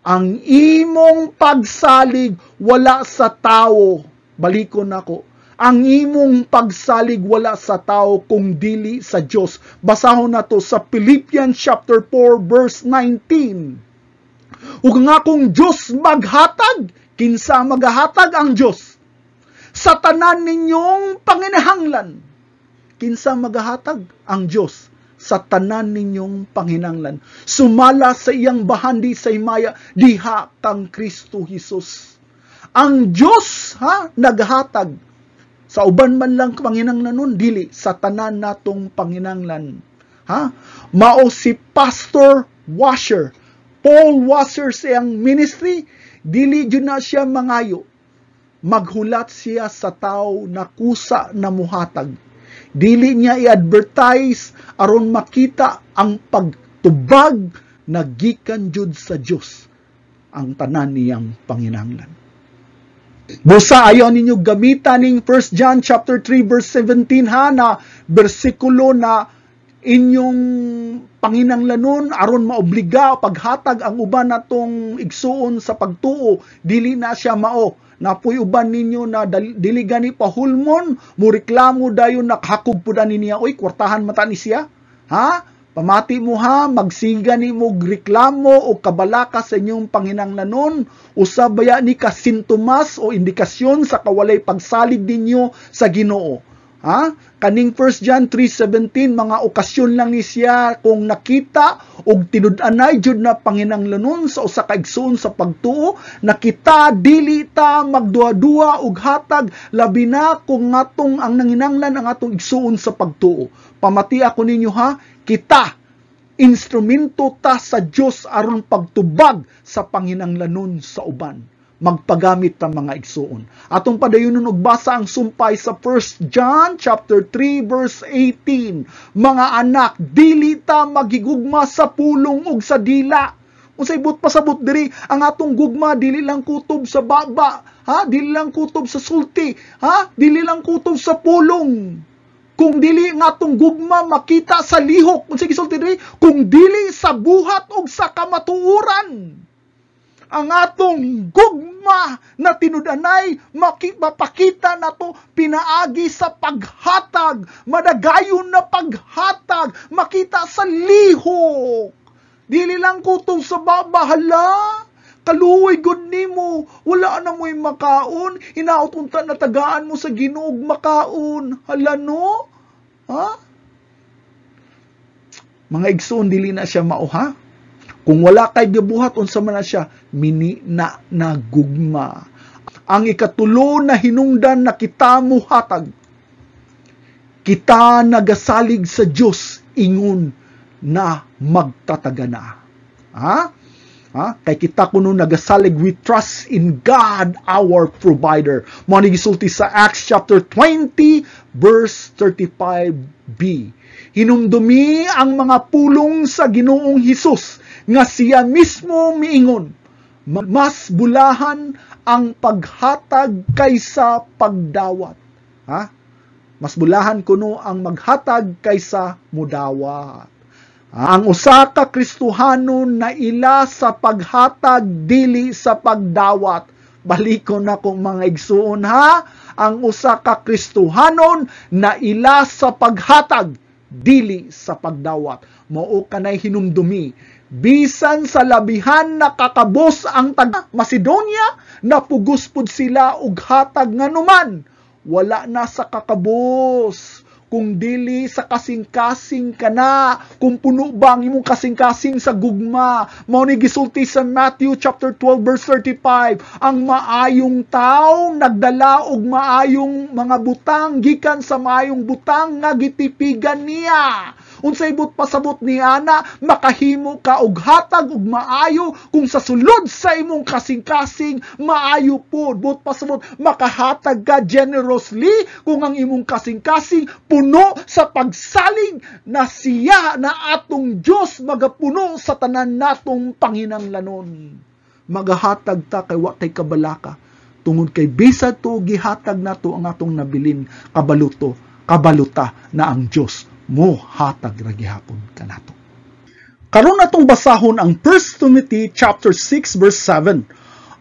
Ang imong pagsalig wala sa tao. Balikon ako. Ang imong pagsalig wala sa tao kung dili sa Dios. Basahon nato sa Philippians chapter 4 verse 19. Ug nga kung Dios maghatag, kinsa magahatag ang Dios sa tanan ninyong panginahanglan. Kinsa magahatag ang Dios sa tanan ninyong panginahanglan. Sumala sa iyang bahandi sa himaya diha kang Kristo Jesus. Ang Dios naghatag sa uban man lang panginahanglanon, dili sa tanan natong panginahanglan. Mao si Pastor Washer, Paul Washer siyang ministry, dili jud na siya mangayo. Maghulat siya sa tao na kusa na muhatag. Dili niya i-advertise aron makita ang pagtubag na gikan jud sa Dios ang tanan niyang panginahanglan. Busa ayaw ninyo gamitan ning 1 John chapter 3 verse 17 na bersikulo na inyong panginahanglanon aron maobliga paghatag ang uban natong igsuon sa pagtuo. Dili na siya mao. Napoy uban ninyo na dili gani pahulmon, mureklamo dayon nakahakog pud ani niya, oy kwartahan mata ni siya. Ha? Pamati mo ha, magsiga ni mo reklamo o kabalaka sa inyong panginahanglanon, usab baya ni ka sintomas o indikasyon sa kawalay pagsalig ninyo sa Ginoo. Ha? Kaning 1 John 3:17 mga okasyon lang ni siya kung nakita og tinud-anay jud na panginahanglanon sa usa ka igsoon sa pagtuo, nakita dili ta magduha-duha og hatag labi na kung ngatong ang nanginahanglan ang atong igsoon sa pagtuo. Pamati ako ninyo ha, kita instrumento ta sa Dios aron pagtubag sa panginahanglanon sa uban. Magpagamit ta mga igsoon. Atong padayonon og basa ang sumpay sa 1 John chapter 3 verse 18. Mga anak, dili ta maghigugma sa pulong ug sa dila. Unsay but pasabot diri, ang atong gugma dili lang kutob sa baba, ha? Dili lang kutob sa sulti, ha? Dili lang kutob sa pulong. Kung dili nga atong gugma makita sa lihok, unsay gisulti diri? Kung dili sa buhat ug sa kamatuoran. Ang atong gugma na tinud-anay mapakita nato pinaagi sa paghatag, madagayon na paghatag, makita sa lihok. Dili lang kutob sa babahala. Kaluoy gud nimo, wala na mo'y makaon, hinaot unta na tagaan mo sa Ginoo makaon. Hala no? Ha? Mga igsoon, dili na siya mao ha? Kung wala kay gibuhat, unsa man na siya, mini na nagugma. Ang ikatulo na hinungdan na kita muhatag, kita nagasalig sa Dios ingon na magtatagana. Ha? Ha? Kay kita kuno nagasalig, we trust in God our provider. Mao ni gisulti sa Acts chapter 20 verse 35b. Hinumdumi ang mga pulong sa Ginoong Hesus nga siya mismo miingon, mas bulahan ang paghatag kaysa pagdawat. Ha? Mas bulahan kuno ang maghatag kaysa mudawat. Ang usa ka Kristohanon na ila sa paghatag dili sa pagdawat. Baliko na kong mga igsuon ha. Ang usa ka Kristohanon na ila sa paghatag dili sa pagdawat. Mao kanay hinumdumi. Bisan sa labihan na kakabos ang taga Macedonia, napugos pud sila og hatag nganuman. Wala na sa kakabos. Kung dili sa kasing-kasing ka na, kung puno ba ang imong kasing-kasing sa gugma. Mao ni gisulti sa Matthew chapter 12 verse 35, ang maayong tao nagdala og maayong mga butang gikan sa maayong butang nga gitipigan niya. Unsay but pasabot ni ana, makahimo ka og hatag og maayo kung sa sulod sa imong kasing-kasing maayo pod. But pasabot makahatag ka generously kung ang imong kasing-kasing puno sa pagsalig na siya na atong Dios magapuno sa tanan natong panginahanglanon. Magahatag ta kay wa tay kabalaka tungod kay bisad to gihatag nato ang atong nabilin kabaluta na ang Dios mo hatag ra gihapon kanato. Karon atong basahon ang 1 Timothy chapter 6 verse 7.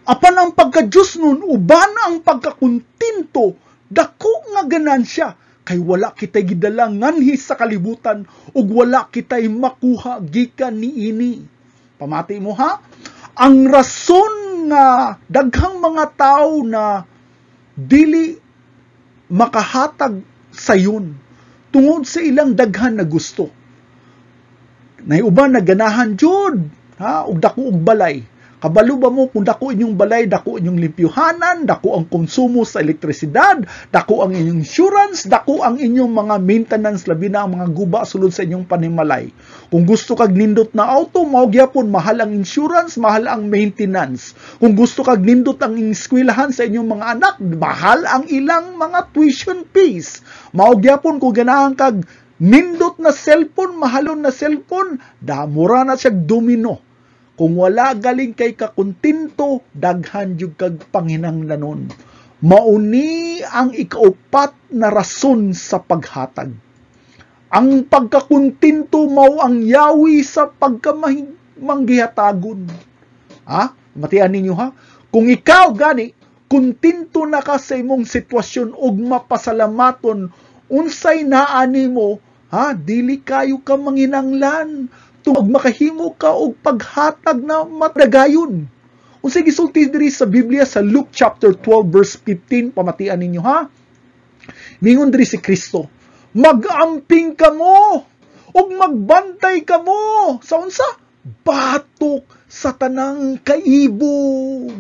Apan ang pagka-Dios nun uban ang pagkakuntinto, dako nga ganansya kay wala kitay gidala nganhi sa kalibutan ug wala kitay makuha gikan niini. Pamati mo ha? Ang rason nga daghang mga tao na dili makahatag sayon tungod sa ilang daghan na gusto. Naiuban na ganahan jud, ha, ug dako og balay. Kabalo ba mo kung dako inyong balay, dako inyong limpyuhanan, dako ang konsumo sa elektrisidad, dako ang inyong insurance, dako ang inyong mga maintenance labi na ang mga guba sulod sa inyong panimalay. Kung gusto kag nindot na auto, mao gyapon mahal ang insurance, mahal ang maintenance. Kung gusto kag nindot ang eskwelahan sa inyong mga anak, mahal ang ilang mga tuition fees. Mao gyapon kung ganahan kag nindot na cellphone, mahalon na cellphone, damura na siya domino. Kung wala galing kay kakuntinto, daghan jud kag panginahanglanon. Mauni ang ikaupat na rason sa paghatag. Ang pagkakuntinto mao ang yawi sa pagkamanggiatagon. Ha? Matian ninyo ha? Kung ikaw gani, Kuntinto na ka sa imong sitwasyon ug mapasalamaton unsay naa nimo, dili kayo ka manginanglan tungod makahimo ka og paghatag na madagayon. Unsay gisulti diri sa Biblia sa Luke chapter 12 verse 15, pamatian ninyo Mingon diri si Kristo, mag-amping kamo ug magbantay kamo sa unsa? Batok sa tanang kaibog.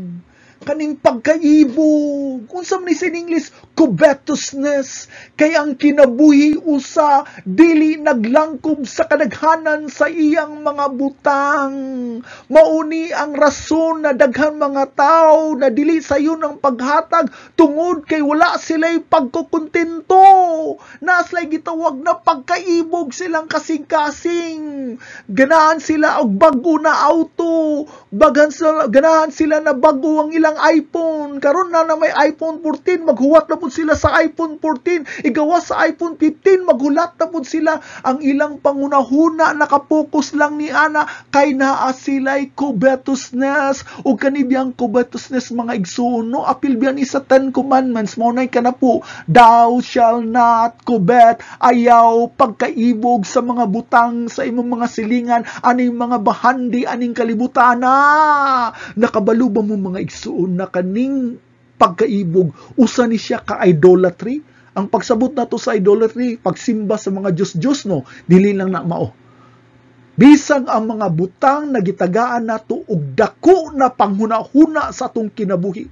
Kaning pagkaibog, unsa man ni sa English, covetousness, kay ang kinabuhi usa dili naglangkob sa kadaghanan sa iyang mga butang. Mauni ang rason na daghan mga tao na dili sayon ang paghatag tungod kay wala sila'y pagkukontento. Naslay gitawag na pagkaibog silang kasing-kasing. Ganahan sila og bago na auto, ganahan sila na bago ang ilang iPhone. Karon na may iPhone 14, maghuwat na po sila sa iPhone 14. Igawas sa iPhone 15, maghulat na po sila. Ang ilang pangunahuna, nakapokus lang ni ana, kay naa sila'y covetousness. O kanibiyang covetousness, mga igsoon, no? Apil biyan isa 10 commandments. Maunay ka na po, thou shall not covet. Ayaw pagkaibog sa mga butang, sa imong mga silingan, aning mga bahandi, aning kalibutan na. Nakabalo ba mo mga igsoon na kaning pagkaibog, usa ni siya ka-idolatry? Ang pagsabot na to sa idolatry, pagsimba sa mga Diyos-Diyos, no? Dili lang na mao. Bisag ang mga butang na gitagaan nato og dako na panghuna-huna sa atong kinabuhi,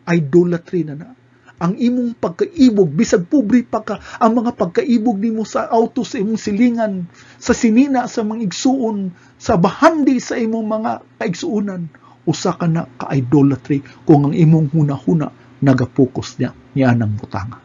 idolatry na. Ang imong pagkaibog, bisag pobre pa ka, ang mga pagkaibog nimo sa auto, sa imong silingan, sa sinina, sa mga igsuon, sa bahandi sa imong mga kaigsuunan, usa ka na ka-idolatry kung ang imong huna-huna nagapokus niya ng butanga.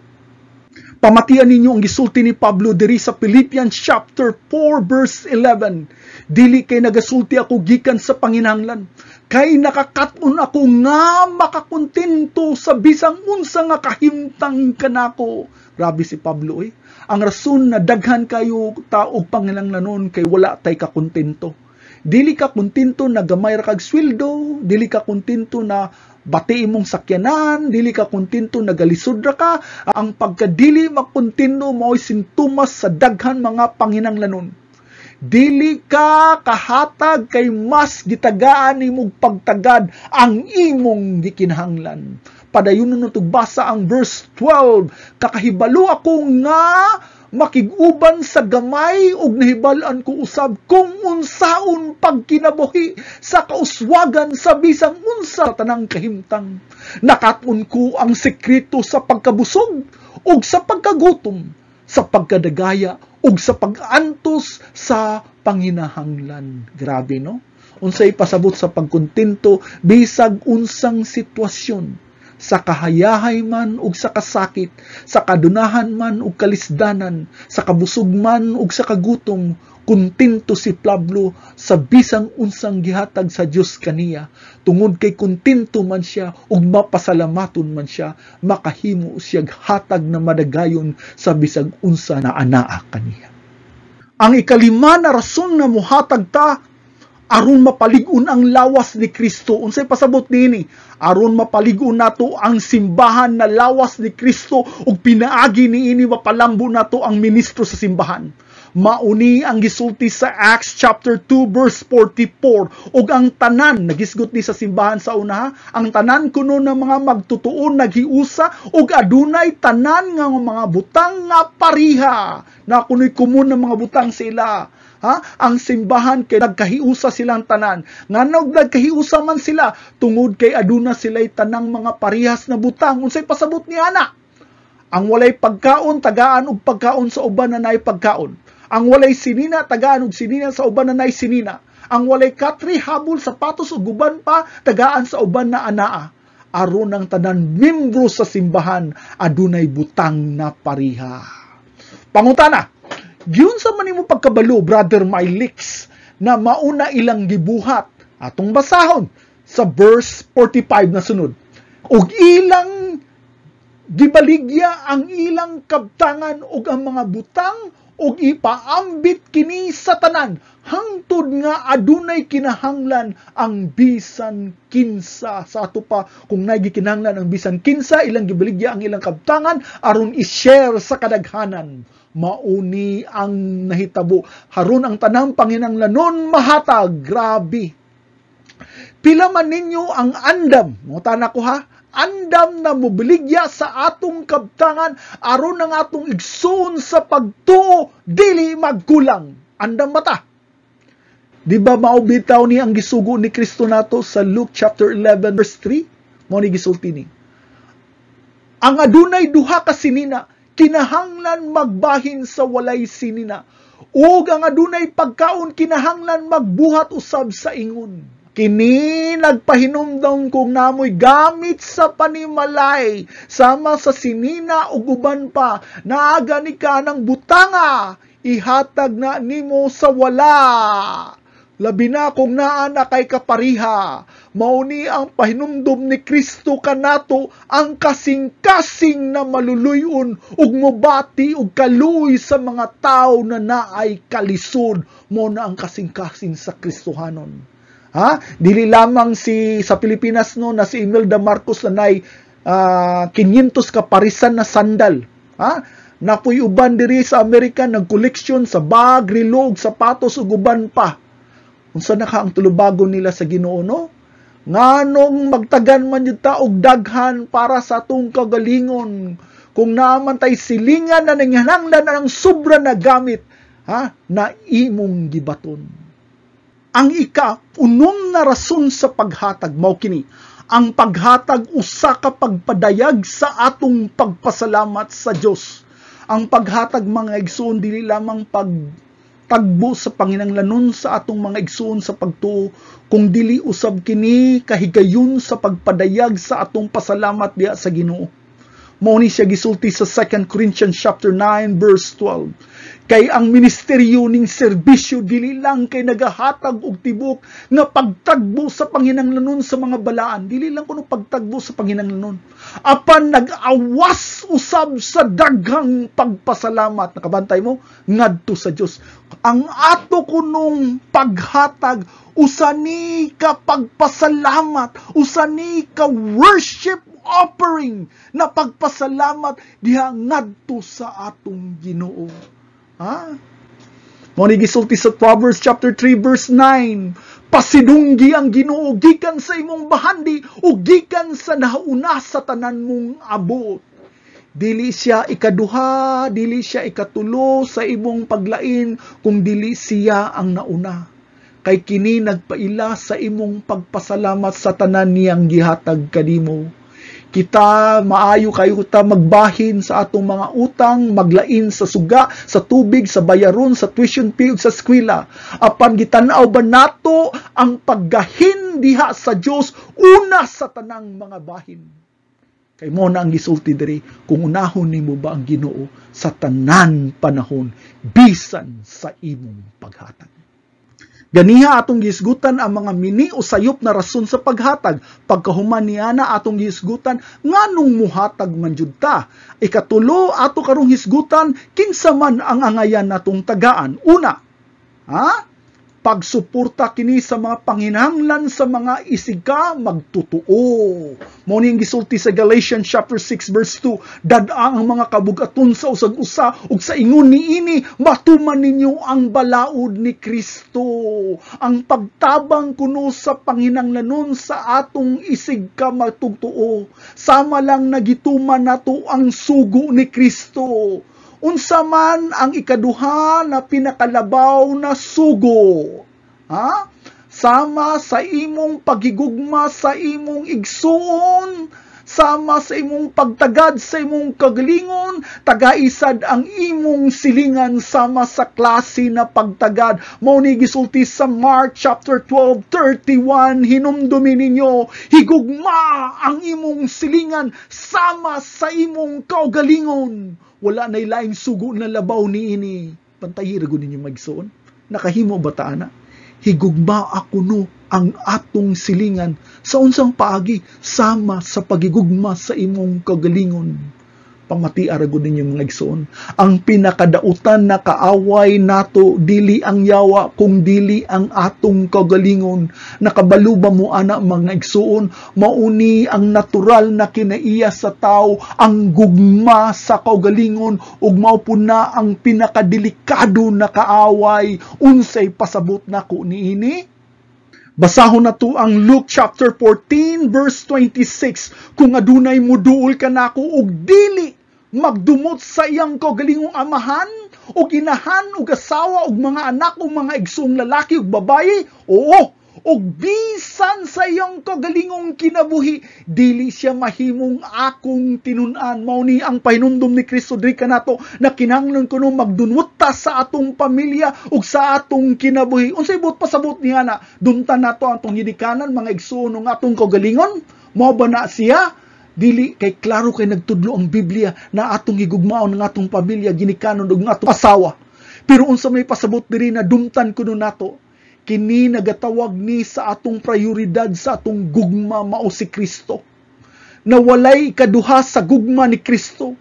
Pamatian ninyo ang gisulti ni Pablo diri sa Philippians chapter 4 verse 11. Dili kay nagasulti ako gikan sa panginahanglan, kay nakakaton ako nga makakontento sa bisang unsa nga kahimtang kanako. Grabe si Pablo Ang rason na daghan kayo taog panginahanglanon kay wala tay kakontento. Dili ka kontento na gamay ra kag sweldo, dili ka kontento na bati imong sakyanan, dili ka kontento na galisod ra ka. Ang pagkadili makontento mao'y sintomas sa daghan mga panginahanglanon. Dili ka kahatag kay mas gitagaan imong pagtagad ang imong gikinahanglan. Padayon nun basa ang verse 12, kakahibalo ako nga makiguban sa gamay ug nahibalan ko usab kung unsaon pagkinabuhi sa kauswagan sa bisang unsa tanang kahimtang. Nakatun ko ang sekreto sa pagkabusog ug sa pagkagutom, sa pagkadagaya ug sa pag-antos sa panginahanglan. Grabe, no? Unsay pasabot sa pagkontento bisag unsang sitwasyon, sa kahayahay man ug sa kasakit, sa kadunahan man ug kalisdanan, sa kabusog man ug sa kagutom, kontento si Pablo sa bisang unsang gihatag sa Dios kaniya. Tungod kay kontento man siya ug mapasalamaton man siya, makahimo siyang hatag na madagayon sa bisang unsa na anaa kaniya. Ang ikalima na rason na muhatag ta aron mapalig-on ang lawas ni Kristo. Unsay pasabot niini? Aron mapalig-on nato ang simbahan na lawas ni Kristo ug pinaagi niini mapalambo nato ang ministro sa simbahan. Mauni ang gisulti sa Acts chapter 2 verse 44 ug ang tanan nagisgot ni sa simbahan sa una, ang tanan kuno ng mga magtutuon naghiusa ug adunay tanan nga mga butang nga pariha. Na kuno'y kumun ng mga butang sila. Ang simbahan kay nagkahiusa silang tanan. Nganog nagkahiusa man sila tungod kay aduna sila'y tanang mga parihas na butang. Unsay pasabot ni ana? Ang walay pagkaon tagaan og pagkaon sa uban na nay pagkaon. Ang walay sinina tagaan og sinina sa uban na nay sinina. Ang walay katri, habol, sapatos ug uban pa tagaan sa uban na anaa. Aron ang tanan membro sa simbahan adunay butang na pariha. Pangutana, yun sa manimo pagkabalo, Brother Mylix, na mauna ilang gibuhat, atong basahon, sa verse 45 na sunod. Ug ilang gibaligya ang ilang kabtangan ug ang mga butang ug ipaambit kini sa tanan hangtod nga adunay kinahanglan ang bisan kinsa. Sa ato pa, kung nay kinahanglan ang bisan kinsa, ilang gibaligya ang ilang kabtangan aron i-share sa kadaghanan. Mauni ang nahitabo haron ang tanang panginahanglanon mahatag. Grabe. Pila man ninyo ang andam, mutan ako ha, andam na mobiligya sa atong kabtangan aron ang atong igsoon sa pagtuo dili magkulang. Andam mata. Di ba maubitaw ni ang gisugo ni Kristo nato sa Luke chapter 11 verse 3? Mao ni gisulti ni. Ang adunay duha ka sinina kinahanglan magbahin sa walay sinina. Ug ang adunay pagkaon kinahanglan magbuhat usab sa ingon. Kini nagpahinumdom kung namoy gamit sa panimalay sama sa sinina ug uban pa naaga ni ka ng butanga ihatag na nimo sa wala. Labi na kung naa na kay kapariha. Mauni ang pahinumdom ni Kristo kanato ang kasing-kasing na maluluyon ug mobati ug kaluoy sa mga tao na naay kalisod. Mo na ang kasing-kasing sa Kristohanon. Ha? Dili lamang sa Pilipinas no na si Imelda Marcos na nay 500 kaparisan na sandal. Ha? Napoy uban diri sa Amerika nagkoleksyon sa bag, relo, sapatos ug uban pa. Unsa na ka ang tulubagon nila sa Ginoo no? Nganong magtagan man yun ta og daghan para sa atong kagalingon. Kung naaman tay silingan na nanginahanglan na ng sobra na gamit, ha? Na imong gibaton. Ang ika-unom na rason sa paghatag mao kini. Ang paghatag usa ka pagpadayag sa atong pagpasalamat sa Dios. Ang paghatag mga igsoon dili lamang pagtagbo sa panginahanglanon sa atong mga igsoon sa pagtuo, kung dili usab kini kahigayon sa pagpadayag sa atong pasalamat diha sa Ginoo. Mao ni siya gisulti sa 2 Corinthians chapter 9 verse 12. Kay ang ministeryo ning serbisyo dili lang kay nagahatag og tibok nga pagtagbo sa panginahanglanon sa mga balaan, dili lang kuno pagtagbo sa panginahanglanon, apan nag-awas usab sa daghang pagpasalamat. Nakabantay mo ngadto sa Dios. Ang ato kunong paghatag usani ka pagpasalamat, usani ka worship offering na pagpasalamat diha ngadto sa atong Ginoo. Ha? Mo ni gisulti sa Proverbs chapter 3 verse 9. Pasidunggi ang Ginoo gikan sa imong bahandi o gikan sa nahauna sa tanan mong abot. Dili siya ikaduha, dili siya ikatulo sa imong paglain kung dili siya ang nauna. Kay kini nagpaila sa imong pagpasalamat sa tanan niyang gihatag kanimo. Kita maayo kayo ta magbahin sa atong mga utang, maglain sa suga, sa tubig, sa bayaron, sa tuition fee ug sa eskwela. Apan gitan-aw ba nato ang paggahin diha sa Dios una sa tanang mga bahin. Kay mo na ang gisulti diri, kung unahon nimo ba ang Ginoo sa tanan panahon bisan sa imong paghatag. Ganiha atong gihisgutan ang mga mini o sayop na rason sa paghatag. Pagkahuman niya na atong gihisgutan, nganong muhatag man jud ta. Ikatulo, ato karong hisgutan, kinsa man ang angayan natong tagaan. Una, pagsuporta kini sa mga panginahanglan sa mga isiga magtutuo. Mao ning gisulti sa Galatians chapter 6 verse 2, dad-ang ang mga kabugaton sa usag-usa ug sa ingon niini matuman ninyo ang balaod ni Kristo. Ang pagtabang kuno sa panginahanglanon sa atong isig ka magtutuo, sama lang nagituman nato ang sugo ni Kristo. Unsa man ang ikaduha na pinakalabaw na sugo. Sama sa imong paghigugma sa imong igsuon, sama sa imong pagtagad sa imong kagalingon, tagaisad ang imong silingan sama sa klase na pagtagad. Mao ni gisulti sa Mark chapter 12:31, hinumdumi ninyo, higugma ang imong silingan sama sa imong kaugalingon. Wala na'y laing sugo na labaw niini. Pantayira ko ninyo magsuon. Nakahimo ba ta ana? Higugma ako no ang atong silingan sa unsang paagi sama sa pagigugma sa imong kagalingon. Pamati aragod ninyo mga igsoon. Ang pinakadautan na kaaway nato dili ang yawa kung dili ang atong kagalingon. Nakabaluba mo ana mga igsoon, mauni ang natural na kinaiya sa tao, ang gugma sa kagalingon ug mao pud na ang pinakadelikado na kaaway. Unsay pasabot nako niini? Basahon na to ang Luke chapter 14 verse 26. Kung adunay muduol ka nako og dili magdumot sa iyang kaugalingong amahan o inahan o asawa o mga anak o mga igsoong lalaki o babaye, oo, o bisan sa iyang kaugalingong kinabuhi, dili siya mahimong akong tinunan. Mao ni ang pahinumdom ni Kristo diri kanato na kinahanglan kuno magdunwot ta sa atong pamilya ug sa atong kinabuhi. Unsay buot pasabot niya na dumtan nato ang atong gidikanan mga igsoon ng atong kaugalingon? Mao ba na siya? Dili kay klaro kay nagtudlo ang Biblia na atong higugmaon ng atong pamilya, ginikanon ug ng atong asawa. Pero unsa may pasabot diri na dumtan kuno nato, kini nagatawag ni sa atong prioridad sa atong gugma mao si Kristo. Na walay ikaduha sa gugma ni Kristo.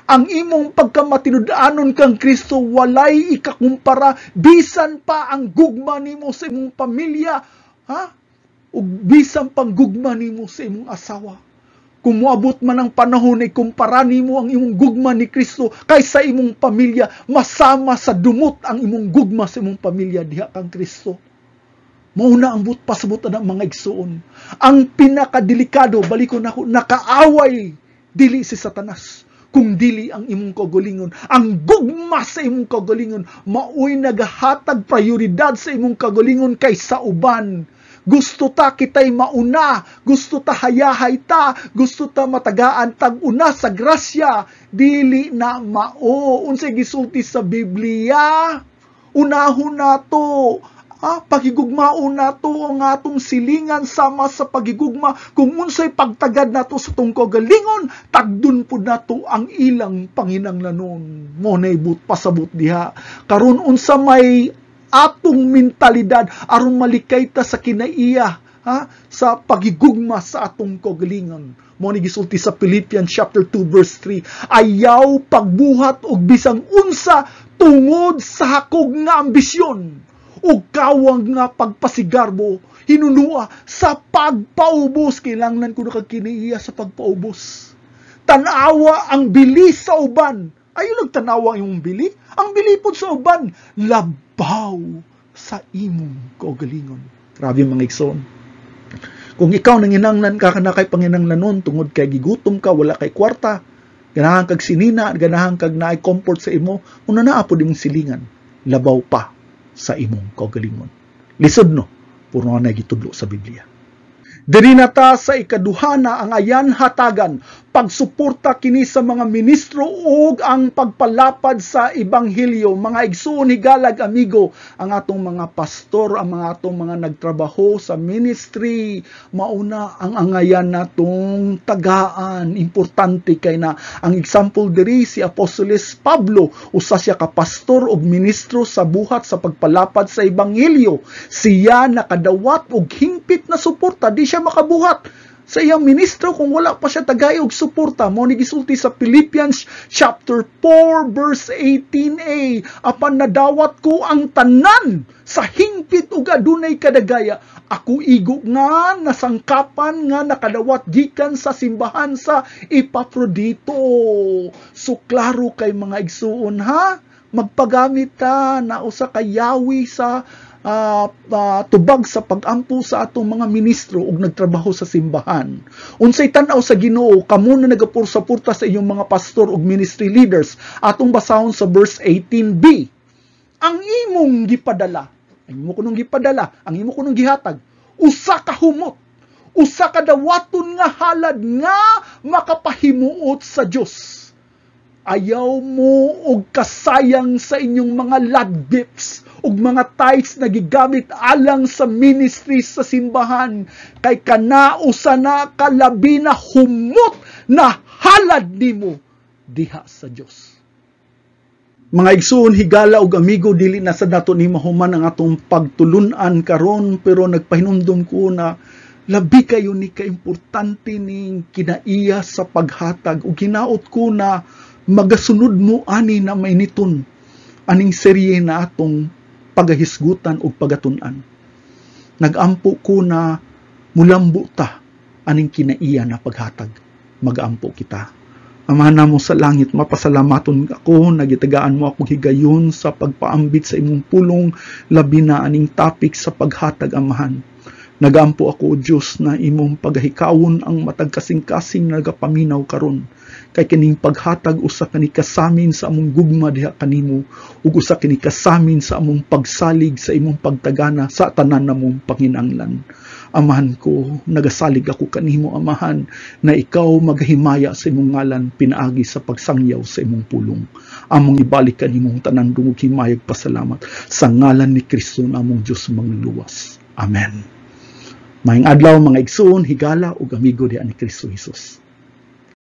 Ang imong pagkamatinud-anon kang Kristo walay ikakumpara bisan pa ang gugma nimo sa imong pamilya, ha? Ug bisan pang gugma nimo sa imong asawa. Kung moabot man ang panahon ay kumpara nimo ang imong gugma ni Kristo kaysa imong pamilya, masama sa dumot ang imong gugma sa imong pamilya diha kang Kristo. Mauna ang pasabot ng mga igsoon. Ang pinakadelikado, balikon ako, nakaaway dili si Satanas, kung dili ang imong kagalingon. Ang gugma sa imong kagalingon, maoy nagahatag prioridad sa imong kagalingon kaysa uban. Gusto ta kitay mauna, gusto ta hayahay ta, gusto ta matagaan tag-una sa grasya, dili na mao. Unsay gisulti sa Biblia, unahon nato, pagigugmao nato ang atong silingan sama sa pagigugma. Kung unsay pagtagad nato sa tong kagalingon, tagdun pud nato ang ilang panginahanglanon. Mo nay pasabot diha. Karon unsa may atong mentalidad aron malikay ta sa kinaiya, sa pagigugma sa atong kagalingon. Mo ni gisulti sa Philippians chapter 2 verse 3, ayaw pagbuhat og bisang unsa tungod sa hakog nga ambisyon ug kawang nga pagpasigarbo, hinunua sa pagpaubos. Kailangan ko na kagkinaiya sa pagpaubos. Tanawa ang bili sa uban. Ayaw nagtanawa ang imong bili. Ang bili po sa uban, labaw sa imong kaugalingon. Grabe mga igsoon. Kung ikaw nanginanglan ka na kay panginanglanon, tungod kay gigutom ka, wala kay kwarta, ganahan kag sinina, ganahan kag naay comfort sa imo, una na apod imong silingan, labaw pa sa imong kaugalingon. Lisod no, puro na gitudlo sa Biblia. Diri na ta sa ikaduha na ang ayan hatagan, pagsuporta kini sa mga ministro ug ang pagpalapad sa ebanghelyo. Mga igsoon higalag amigo, ang atong mga pastor, ang mga atong mga nagtrabaho sa ministry, mauna ang angayan natong tagaan. Importante kay na ang example diri si Apostoles Pablo, usa siya ka pastor ug ministro sa buhat sa pagpalapad sa ebanghelyo. Siya nakadawat og hingpit na suporta, di siya makabuhat sa iyang ministro kung wala pa siya tagay og suporta. Mo ni gisulti sa Philippians chapter 4 verse 18a, apan nadawat ko ang tanan sa hingpit ug adunay kadagaya, ako igo nga nasangkapan nga nakadawat gikan sa simbahan sa Epaprodito. So klaro kay mga igsuon magpagamit ta na usa ka yawi sa tubag sa pagampo sa atong mga ministro ug nagtrabaho sa simbahan. Unsay tan-aw sa Ginoo, kamo na nagapursa-purta sa inyong mga pastor ug ministry leaders. Atong basahon sa verse 18b. Ang imong gipadala, ang imo kunong gihatag, usa ka humot, usa ka dawaton nga halad nga makapahimuot sa Dios. Ayaw mo og kasayang sa inyong mga love gifts ug mga tithes na gigamit alang sa ministry sa simbahan, kay kanausa na kalabi na humot na halad nimo diha sa Dios. Mga igsoon higala ug amigo, dili na sa dato ni mahuman ang atong pagtulunan karon, pero nagpahinumdom ko na labi kayo ni kaimportante ning kinaiya sa paghatag ug hinaot ko na magasunod mo ani na mainiton aning serye na atong pagahisgutan ug pagatun-an. Nagampo ko na mulambo ta aning kinaiya na paghatag. Magampo kita. Amahan namo sa langit, mapasalamaton ako, nagitagaan mo akong higayon sa pagpaambit sa imong pulong, labi na aning topic sa paghatag, Amahan. Nagampo ako, O Diyos, na imong paghikawon ang matag kasing-kasing nagapaminaw karon. Kay kining paghatag usa kani kasamin sa among gugma diha kanimo, ug usa kini kasamin sa among pagsalig sa imong pagtagana sa tanan namong panginanglan. Amahan ko, nagasalig ako kanimo, Amahan, na ikaw maghimaya sa imong ngalan pinaagi sa pagsangyaw sa imong pulong. Among ibalik kanimong tanan dungog himayag pasalamat sa ngalan ni Kristo namong Dios mangluwas. Amen. Maayong adlaw mga igsoon, higala ug amigo diha ni Kristo Jesus.